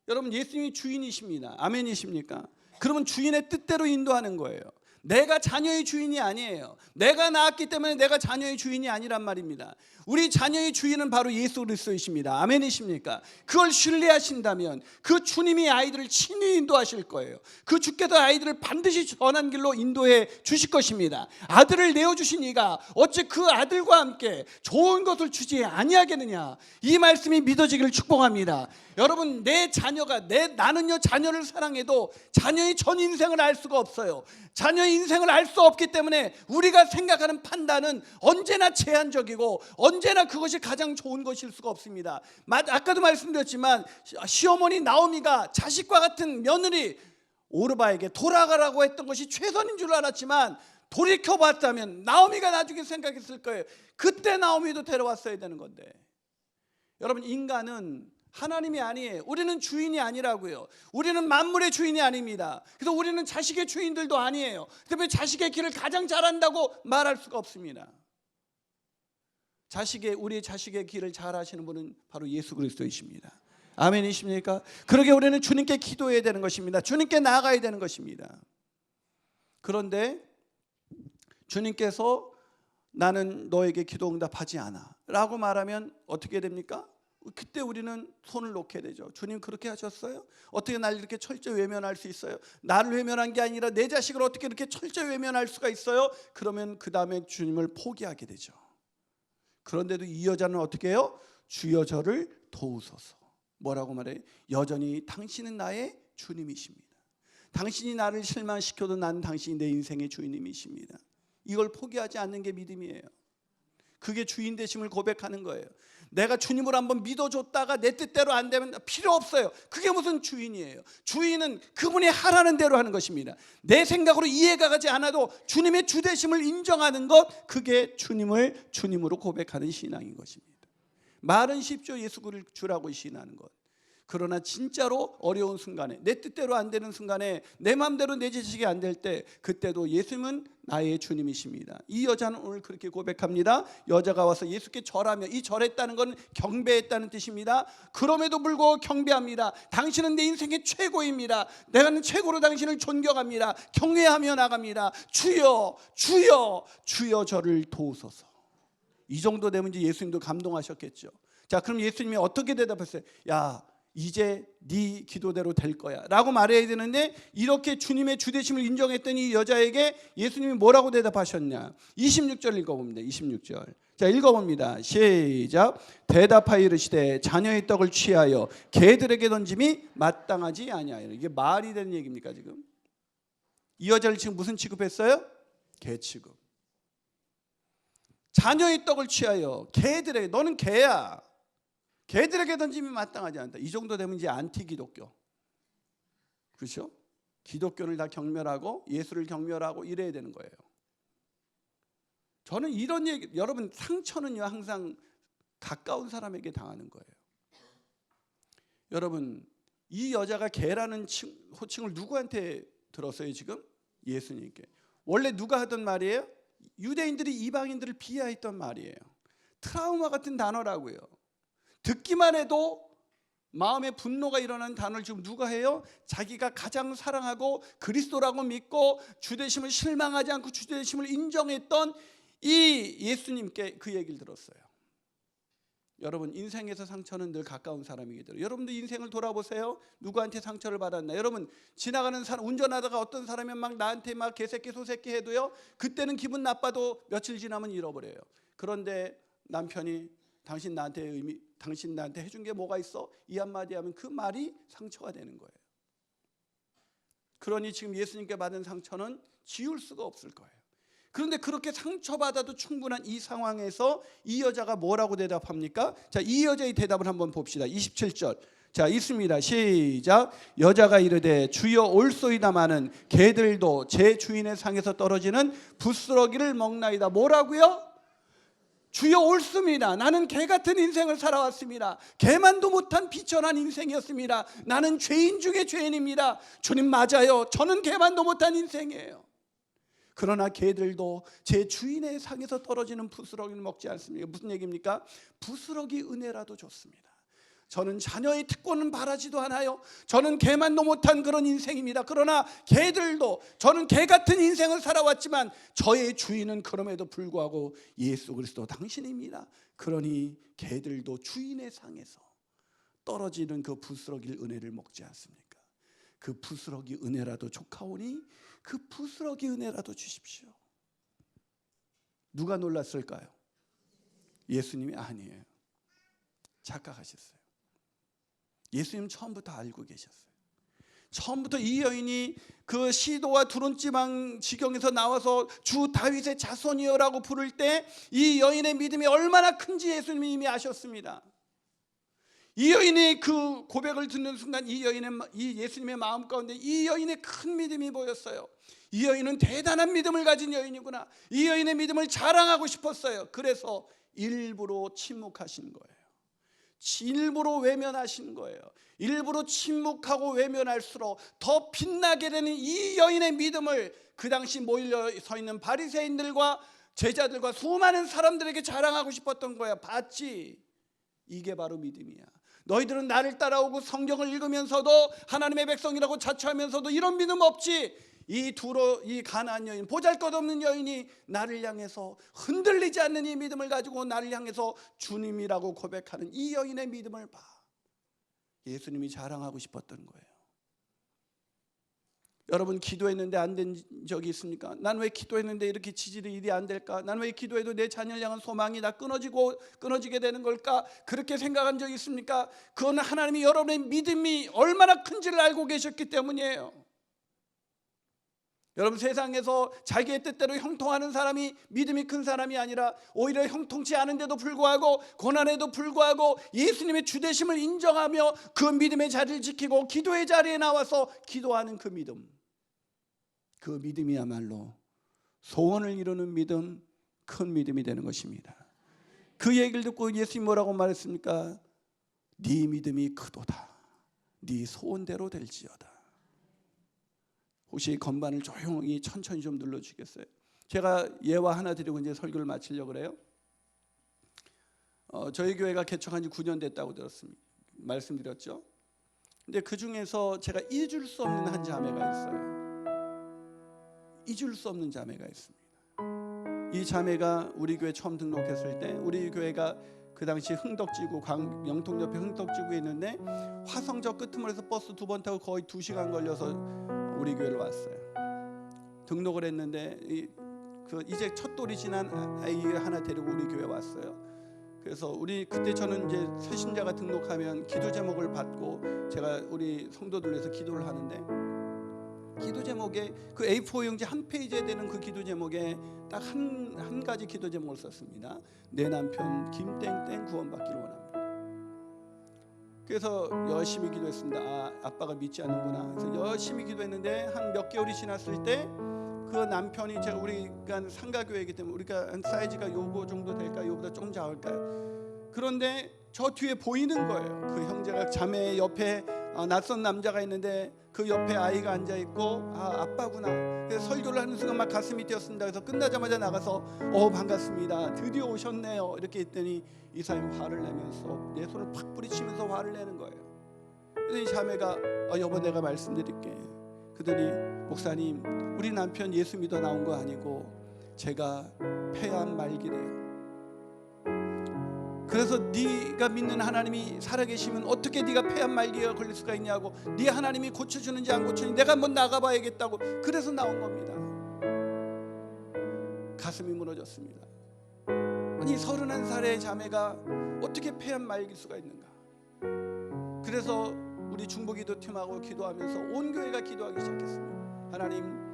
여러분, 예수님이 주인이십니다. 아멘이십니까? 그러면 주인의 뜻대로 인도하는 거예요. 내가 자녀의 주인이 아니에요. 내가 낳았기 때문에 내가 자녀의 주인이 아니란 말입니다. 우리 자녀의 주인은 바로 예수 그리스도이십니다. 아멘이십니까? 그걸 신뢰하신다면 그 주님이 아이들을 친히 인도하실 거예요. 그 주께서 아이들을 반드시 전한 길로 인도해 주실 것입니다. 아들을 내어주신 이가 어째 그 아들과 함께 좋은 것을 주지 아니하겠느냐. 이 말씀이 믿어지기를 축복합니다. 여러분, 내 자녀가, 나는요 자녀를 사랑해도 자녀의 전 인생을 알 수가 없어요. 자녀의 인생을 알 수 없기 때문에 우리가 생각하는 판단은 언제나 제한적이고 언제나 그것이 가장 좋은 것일 수가 없습니다. 아까도 말씀드렸지만 시어머니 나오미가 자식과 같은 며느리 오르바에게 돌아가라고 했던 것이 최선인 줄 알았지만 돌이켜봤다면 나오미가 나중에 생각했을 거예요. 그때 나오미도 데려왔어야 되는 건데. 여러분, 인간은 하나님이 아니에요. 우리는 주인이 아니라고요. 우리는 만물의 주인이 아닙니다. 그래서 우리는 자식의 주인들도 아니에요. 그다음에 자식의 길을 가장 잘한다고 말할 수가 없습니다. 우리 자식의 길을 잘하시는 분은 바로 예수 그리스도이십니다. 아멘이십니까? 그러게 우리는 주님께 기도해야 되는 것입니다. 주님께 나아가야 되는 것입니다. 그런데 주님께서 나는 너에게 기도 응답하지 않아 라고 말하면 어떻게 됩니까? 그때 우리는 손을 놓게 되죠. 주님 그렇게 하셨어요? 어떻게 날 이렇게 철저히 외면할 수 있어요? 나를 외면한 게 아니라 내 자식을 어떻게 이렇게 철저히 외면할 수가 있어요? 그러면 그 다음에 주님을 포기하게 되죠. 그런데도 이 여자는 어떻게 해요? 주여 저를 도우소서. 뭐라고 말해요? 여전히 당신은 나의 주님이십니다. 당신이 나를 실망시켜도 나는 당신이 내 인생의 주인님이십니다. 이걸 포기하지 않는 게 믿음이에요. 그게 주인 되심을 고백하는 거예요. 내가 주님을 한번 믿어줬다가 내 뜻대로 안 되면 필요 없어요. 그게 무슨 주인이에요? 주인은 그분이 하라는 대로 하는 것입니다. 내 생각으로 이해가 가지 않아도 주님의 주되심을 인정하는 것, 그게 주님을 주님으로 고백하는 신앙인 것입니다. 말은 쉽죠. 예수 주라고 신하는 것. 그러나 진짜로 어려운 순간에, 내 뜻대로 안 되는 순간에, 내 마음대로 내 지식이 안 될 때, 그때도 예수님은 나의 주님이십니다. 이 여자는 오늘 그렇게 고백합니다. 여자가 와서 예수께 절하며, 이 절했다는 건 경배했다는 뜻입니다. 그럼에도 불구하고 경배합니다. 당신은 내 인생의 최고입니다. 내가 최고로 당신을 존경합니다. 경외하며 나갑니다. 주여, 주여, 주여 저를 도우소서. 이 정도 되면 이제 예수님도 감동하셨겠죠. 자, 그럼 예수님이 어떻게 대답했어요? 야, 이제 네 기도대로 될 거야 라고 말해야 되는데, 이렇게 주님의 주되심을 인정했던 이 여자에게 예수님이 뭐라고 대답하셨냐? 26절 읽어봅니다. 26절. 자, 읽어봅니다. 시작. 대답하여 이르시되 자녀의 떡을 취하여 개들에게 던짐이 마땅하지 아니하여. 이게 말이 되는 얘기입니까 지금? 이 여자를 지금 무슨 취급했어요? 개 취급. 자녀의 떡을 취하여 개들에게, 너는 개야, 개들에게 던짐이 마땅하지 않다. 이 정도 되면 이제 안티 기독교, 그렇죠? 기독교를 다 경멸하고 예수를 경멸하고 이래야 되는 거예요. 저는 이런 얘기, 여러분, 상처는요 항상 가까운 사람에게 당하는 거예요. 여러분, 이 여자가 개라는 호칭을 누구한테 들었어요 지금? 예수님께. 원래 누가 하던 말이에요? 유대인들이 이방인들을 비하했던 말이에요. 트라우마 같은 단어라고요. 듣기만 해도 마음에 분노가 일어나는 단어를 지금 누가 해요? 자기가 가장 사랑하고 그리스도라고 믿고 주되심을 실망하지 않고 주되심을 인정했던 이 예수님께 그 얘기를 들었어요. 여러분, 인생에서 상처는 늘 가까운 사람에게 들어요. 여러분도 인생을 돌아보세요. 누구한테 상처를 받았나? 여러분, 지나가는 사람, 운전하다가 어떤 사람이 막 나한테 막 개새끼 소새끼 해도요, 그때는 기분 나빠도 며칠 지나면 잃어버려요. 그런데 남편이 당신 나한테 해준 게 뭐가 있어? 이 한마디 하면 그 말이 상처가 되는 거예요. 그러니 지금 예수님께 받은 상처는 지울 수가 없을 거예요. 그런데 그렇게 상처받아도 충분한 이 상황에서 이 여자가 뭐라고 대답합니까? 자, 이 여자의 대답을 한번 봅시다. 27절. 자, 있습니다. 시작. 여자가 이르되 주여 올소이다마는 개들도 제 주인의 상에서 떨어지는 부스러기를 먹나이다. 뭐라고요? 주여 옳습니다. 나는 개 같은 인생을 살아왔습니다. 개만도 못한 비천한 인생이었습니다. 나는 죄인 중에 죄인입니다. 주님 맞아요. 저는 개만도 못한 인생이에요. 그러나 개들도 제 주인의 상에서 떨어지는 부스러기를 먹지 않습니다. 무슨 얘기입니까? 부스러기 은혜라도 좋습니다. 저는 자녀의 특권은 바라지도 않아요. 저는 개만도 못한 그런 인생입니다. 그러나 개들도, 저는 개 같은 인생을 살아왔지만 저의 주인은 그럼에도 불구하고 예수 그리스도 당신입니다. 그러니 개들도 주인의 상에서 떨어지는 그 부스러기 은혜를 먹지 않습니까? 그 부스러기 은혜라도 좋카오니 그 부스러기 은혜라도 주십시오. 누가 놀랐을까요? 예수님이 아니에요. 착각하셨어요. 예수님 처음부터 알고 계셨어요. 처음부터 이 여인이 그 시도와 두론 지방 지경에서 나와서 주 다윗의 자손이여라고 부를 때 이 여인의 믿음이 얼마나 큰지 예수님이 이미 아셨습니다. 이 여인이 그 고백을 듣는 순간 이 예수님의 마음 가운데 이 여인의 큰 믿음이 보였어요. 이 여인은 대단한 믿음을 가진 여인이구나. 이 여인의 믿음을 자랑하고 싶었어요. 그래서 일부러 침묵하신 거예요. 일부러 외면하신 거예요. 일부러 침묵하고 외면할수록 더 빛나게 되는 이 여인의 믿음을 그 당시 모여 서 있는 바리새인들과 제자들과 수많은 사람들에게 자랑하고 싶었던 거야. 봤지? 이게 바로 믿음이야. 너희들은 나를 따라오고 성경을 읽으면서도 하나님의 백성이라고 자처하면서도 이런 믿음 없지? 이 가나안 여인, 보잘것없는 여인이 나를 향해서 흔들리지 않는 이 믿음을 가지고 나를 향해서 주님이라고 고백하는 이 여인의 믿음을 봐. 예수님이 자랑하고 싶었던 거예요. 여러분, 기도했는데 안 된 적이 있습니까? 난 왜 기도했는데 이렇게 지질이 일이 안 될까? 난 왜 기도해도 내 자녀를 향한 소망이 다 끊어지게 되는 걸까? 그렇게 생각한 적이 있습니까? 그건 하나님이 여러분의 믿음이 얼마나 큰지를 알고 계셨기 때문이에요. 여러분, 세상에서 자기의 뜻대로 형통하는 사람이 믿음이 큰 사람이 아니라 오히려 형통치 않은데도 불구하고 고난에도 불구하고 예수님의 주되심을 인정하며 그 믿음의 자리를 지키고 기도의 자리에 나와서 기도하는 그 믿음, 그 믿음이야말로 소원을 이루는 믿음, 큰 믿음이 되는 것입니다. 그 얘기를 듣고 예수님이 뭐라고 말했습니까? 네 믿음이 크도다. 네 소원대로 될지어다. 혹시 건반을 조용히 천천히 좀 눌러주시겠어요? 제가 예화 하나 드리고 이제 설교를 마치려고 그래요. 저희 교회가 개척한 지 9년 됐다고 들었습니다. 말씀드렸죠. 근데 그 중에서 제가 잊을 수 없는 한 자매가 있어요. 잊을 수 없는 자매가 있습니다. 이 자매가 우리 교회 처음 등록했을 때 우리 교회가 그 당시 흥덕지구, 영통 옆에 흥덕지구에 있는데 화성저 끄트머리에서 버스 2번 타고 거의 2시간 걸려서 우리 교회를 왔어요. 등록을 했는데 이제 첫 돌이 지난 아이 하나 데리고 우리 교회 왔어요. 그래서 그때 저는 이제 새신자가 등록하면 기도 제목을 받고 제가 우리 성도들 위해서 기도를 하는데 기도 제목에 그 A4 용지 한 페이지에 되는 그 기도 제목에 딱 한 가지 기도 제목을 썼습니다. 내 남편 김땡땡 구원받기를 원합니다. 그래서 열심히 기도했습니다. 아빠가 믿지 않는구나. 그래서 열심히 기도했는데 한 몇 개월이 지났을 때 그 남편이 우리가 상가교회이기 때문에 우리가 한 사이즈가 요거 정도 될까요? 요거보다 조금 작을까요? 그런데 저 뒤에 보이는 거예요. 그 형제가 자매 옆에 낯선 남자가 있는데 그 옆에 아이가 앉아 있고 아빠구나. 그래서 설교를 하는 순간 막 가슴이 뛰었습니다. 그래서 끝나자마자 나가서 반갑습니다. 드디어 오셨네요. 이렇게 했더니 이 사람이 화를 내면서 내 손을 팍 뿌리치면서 화를 내는 거예요. 그래서 이 자매가 여보 내가 말씀드릴게. 그러더니 목사님 우리 남편 예수 믿어 나온 거 아니고 제가 폐암 말기래요. 그래서 네가 믿는 하나님이 살아계시면 어떻게 네가 폐암 말기가 걸릴 수가 있냐고, 네 하나님이 고쳐주는지 안 고쳐주는지 내가 한번 나가봐야겠다고. 그래서 나온 겁니다. 가슴이 무너졌습니다. 아니 31살의 자매가 어떻게 폐암 말길 수가 있는가. 그래서 우리 중보기도팀하고 기도하면서 온 교회가 기도하기 시작했습니다. 하나님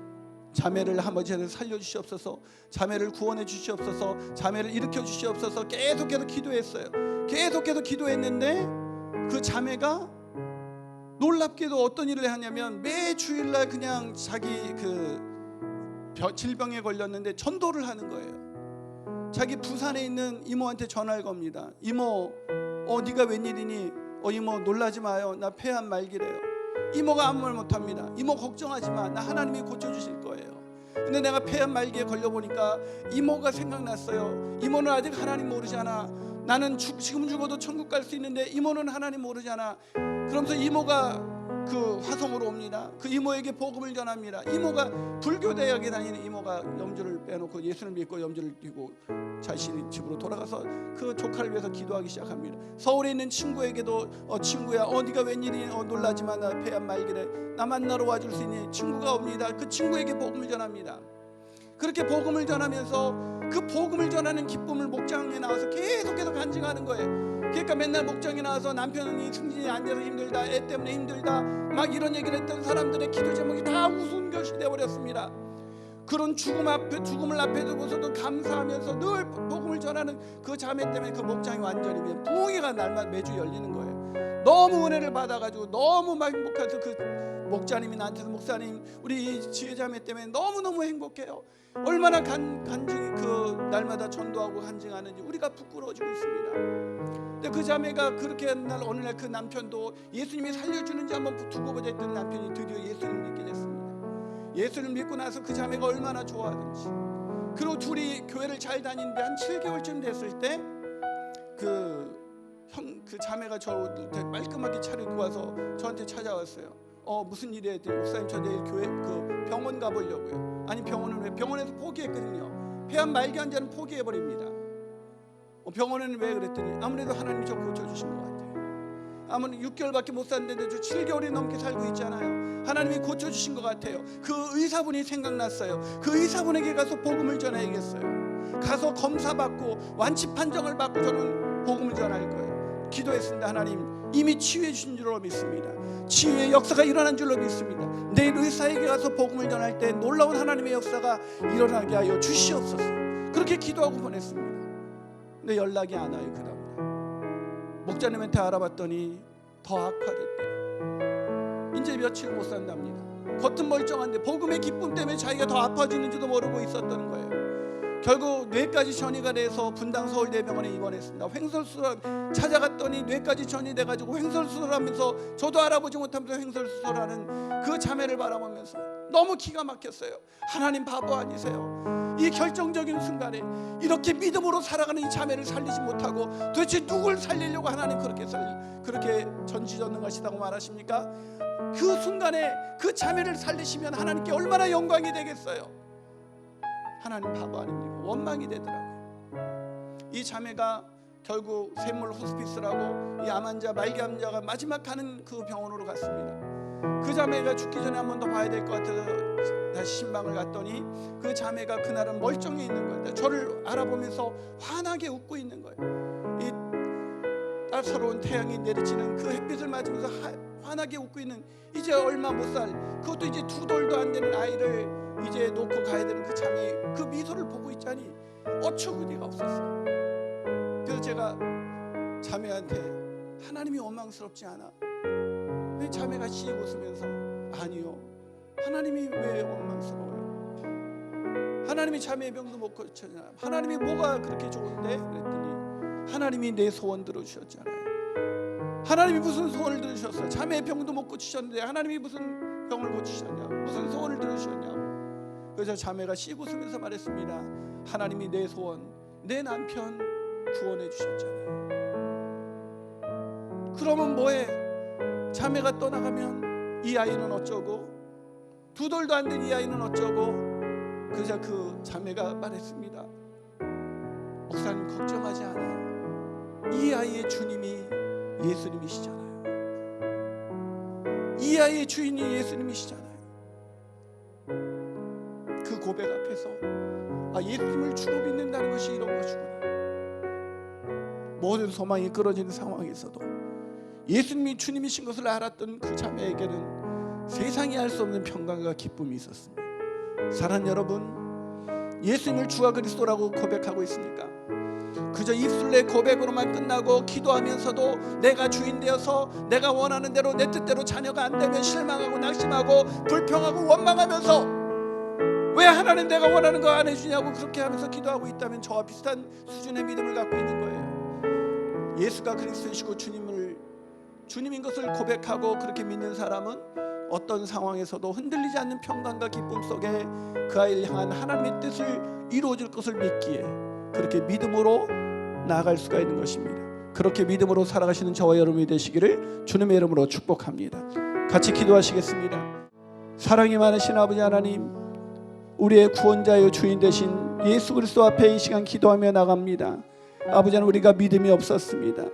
자매를 아버지를 살려주시옵소서, 자매를 구원해 주시옵소서, 자매를 일으켜 주시옵소서. 계속해서 기도했어요. 계속해서 기도했는데 그 자매가 놀랍게도 어떤 일을 하냐면 매 주일날 그냥 자기 질병에 걸렸는데 전도를 하는 거예요. 자기 부산에 있는 이모한테 전화를 겁니다. 이모 네가 웬일이니? 이모 놀라지 마요. 나 폐암 말기래요. 이모가 아무 말 못합니다. 이모 걱정하지 마. 나 하나님이 고쳐주실 거예요. 근데 내가 폐암 말기에 걸려보니까 이모가 생각났어요. 이모는 아직 하나님 모르잖아. 나는 지금 죽어도 천국 갈 수 있는데 이모는 하나님 모르잖아. 그러면서 이모가 그 화성으로 옵니다. 그 이모에게 복음을 전합니다. 이모가 불교 대학에 다니는 이모가 염주를 빼놓고 예수를 믿고 염주를 띄고 자신이 집으로 돌아가서 그 조카를 위해서 기도하기 시작합니다. 서울에 있는 친구에게도 친구야 네가 웬일이 놀라지 마. 나 폐암 말기래. 나 만나러 와줄 수 있니? 친구가 옵니다. 그 친구에게 복음을 전합니다. 그렇게 복음을 전하면서 그 복음을 전하는 기쁨을 목장에 나와서 계속해서 간증하는 거예요. 그러니까 맨날 목장에 나와서 남편이 승진이 안 돼서 힘들다, 애 때문에 힘들다 막 이런 얘기를 했던 사람들의 기도 제목이 다 웃음 것이 되어버렸습니다. 그런 죽음을 앞에 두고서도 감사하면서 늘 복음을 전하는 그 자매 때문에 그 목장이 완전히 그냥 부흥회가 날마다 매주 열리는 거예요. 너무 은혜를 받아가지고 너무 막 행복해서 그 목자님이 나한테서 목사님 우리 지혜자매 때문에 너무너무 행복해요. 얼마나 간증이 그 날마다 전도하고 간증하는지 우리가 부끄러워지고 있습니다. 근데 그 자매가 그렇게 한 날 어느 날 그 남편도 예수님이 살려주는지 한번 두고 보자 했던 남편이 드디어 예수님을 믿게 됐습니다. 예수를 믿고 나서 그 자매가 얼마나 좋아하든지, 그리고 둘이 교회를 잘 다니는데 한 7개월쯤 됐을 때 그 자매가 저를 깔끔하게 차리고 와서 저한테 찾아왔어요. 무슨 일이야 했더니, 목사님 저 내일 교회 병원 가보려고요. 아니 병원은 왜? 병원에서 포기했거든요. 폐암 말기 환자는 포기해버립니다. 병원에는 왜 그랬더니, 아무래도 하나님이 저 고쳐주신 것 같아요. 아무리 6개월밖에 못 샀는데 저 7개월이 넘게 살고 있잖아요. 하나님이 고쳐주신 것 같아요. 그 의사분이 생각났어요. 그 의사분에게 가서 복음을 전해야겠어요. 가서 검사받고 완치 판정을 받고 저는 복음을 전할 거예요. 기도했습니다. 하나님, 이미 치유해 주신 줄로 믿습니다. 치유의 역사가 일어난 줄로 믿습니다. 내일 의사에게 가서 복음을 전할 때 놀라운 하나님의 역사가 일어나게 하여 주시옵소서. 그렇게 기도하고 보냈습니다. 근데 연락이 안 와요. 그 다음날 목자님한테 알아봤더니 더 악화됐대요. 이제 며칠 못 산답니다. 겉은 멀쩡한데 복음의 기쁨 때문에 자기가 더 아파지는지도 모르고 있었던 거예요. 결국 뇌까지 전이가 돼서 분당 서울대병원에 입원했습니다. 횡설수설 찾아갔더니 뇌까지 전이 돼가지고 횡설수설하면서, 저도 알아보지 못하면서 횡설수설하는 그 자매를 바라보면서 너무 기가 막혔어요. 하나님 바보 아니세요? 이 결정적인 순간에 이렇게 믿음으로 살아가는 이 자매를 살리지 못하고 도대체 누굴 살리려고 하나님 그렇게 전지전능하시다고 말하십니까? 그 순간에 그 자매를 살리시면 하나님께 얼마나 영광이 되겠어요. 하나님 바보 아닙니까? 원망이 되더라고요. 이 자매가 결국 샘물 호스피스라고 이 암 환자, 말기 환자가 마지막 가는 그 병원으로 갔습니다. 그 자매가 죽기 전에 한 번 더 봐야 될 것 같아서 다시 신방을 갔더니 그 자매가 그날은 멀쩡해 있는 거예요. 저를 알아보면서 환하게 웃고 있는 거예요. 이 따사로운 태양이 내리치는 그 햇빛을 맞으면서 환하게 웃고 있는, 이제 얼마 못 살, 그것도 이제 2돌도 안 되는 아이를 이제 놓고 가야 되는 그 자매, 그 미소를 보고 있자니 어처구니가 없었어요. 그래서 제가 자매한테, 하나님이 원망스럽지 않아? 왜 자매가 씩 웃으면서, 아니요, 하나님이 왜 원망스러워요? 하나님이 자매의 병도 못 고쳤잖아. 하나님이 뭐가 그렇게 좋은데? 그랬더니 하나님이 내 소원 들어주셨잖아요. 하나님이 무슨 소원을 들으셨어요? 자매의 병도 못 고치셨는데 하나님이 무슨 병을 고치셨냐고, 무슨 소원을 들으셨냐고. 그래서 자매가 씩 웃으면서 말했습니다. 하나님이 내 소원, 내 남편 구원해 주셨잖아요. 그러면 뭐해? 자매가 떠나가면 이 아이는 어쩌고, 2돌도 안 된 이 아이는 어쩌고. 그래서 그 자매가 말했습니다. 목사님 걱정하지 않아요. 이 아이의 주님이 예수님이시잖아요. 이 아이의 주인이 예수님이시잖아요. 그 고백 앞에서 예수님을 주로 믿는다는 것이 이런 것이구나. 모든 소망이 끊어지는 상황에서도 예수님이 주님이신 것을 알았던 그 자매에게는 세상이 알 수 없는 평강과 기쁨이 있었습니다. 사랑하는 여러분, 예수님을 주와 그리스도라고 고백하고 있습니까? 그저 입술의 고백으로만 끝나고 기도하면서도 내가 주인 되어서 내가 원하는 대로 내 뜻대로 자녀가 안 되면 실망하고 낙심하고 불평하고 원망하면서 왜 하나님 내가 원하는 거 안 해주냐고 그렇게 하면서 기도하고 있다면 저와 비슷한 수준의 믿음을 갖고 있는 거예요. 예수가 그리스도이시고 주님인 것을 고백하고 그렇게 믿는 사람은 어떤 상황에서도 흔들리지 않는 평강과 기쁨 속에 그 아이를 향한 하나님의 뜻을 이루어질 것을 믿기에 그렇게 믿음으로 나아갈 수가 있는 것입니다. 그렇게 믿음으로 살아가시는 저와 여러분이 되시기를 주님의 이름으로 축복합니다. 같이 기도하시겠습니다. 사랑이 많으신 아버지 하나님, 우리의 구원자여 주인 되신 예수 그리스도 앞에 이 시간 기도하며 나갑니다. 아버지 하나님, 우리가 믿음이 없었습니다.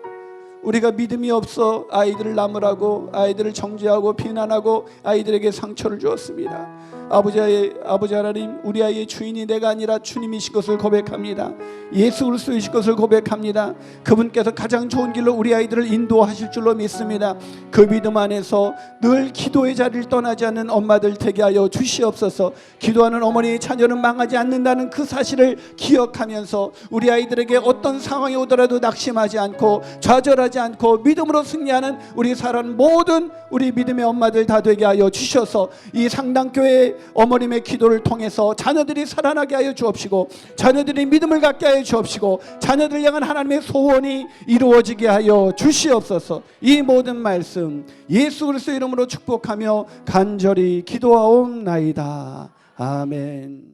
우리가 믿음이 없어 아이들을 나무라고, 아이들을 정죄하고 비난하고 아이들에게 상처를 주었습니다. 아버지 하나님, 우리 아이의 주인이 내가 아니라 주님이신 것을 고백합니다. 예수 그리스도이신 것을 고백합니다. 그분께서 가장 좋은 길로 우리 아이들을 인도하실 줄로 믿습니다. 그 믿음 안에서 늘 기도의 자리를 떠나지 않는 엄마들 되게 하여 주시옵소서. 기도하는 어머니의 자녀는 망하지 않는다는 그 사실을 기억하면서 우리 아이들에게 어떤 상황이 오더라도 낙심하지 않고 좌절하지 두려워하지 않고 믿음으로 승리하는 우리 사랑 모든 우리 믿음의 엄마들 다 되게 하여 주셔서 이 상당교회 어머님의 기도를 통해서 자녀들이 살아나게 하여 주옵시고, 자녀들이 믿음을 갖게 하여 주옵시고, 자녀들 향한 하나님의 소원이 이루어지게 하여 주시옵소서. 이 모든 말씀 예수 그리스도 이름으로 축복하며 간절히 기도하옵나이다. 아멘.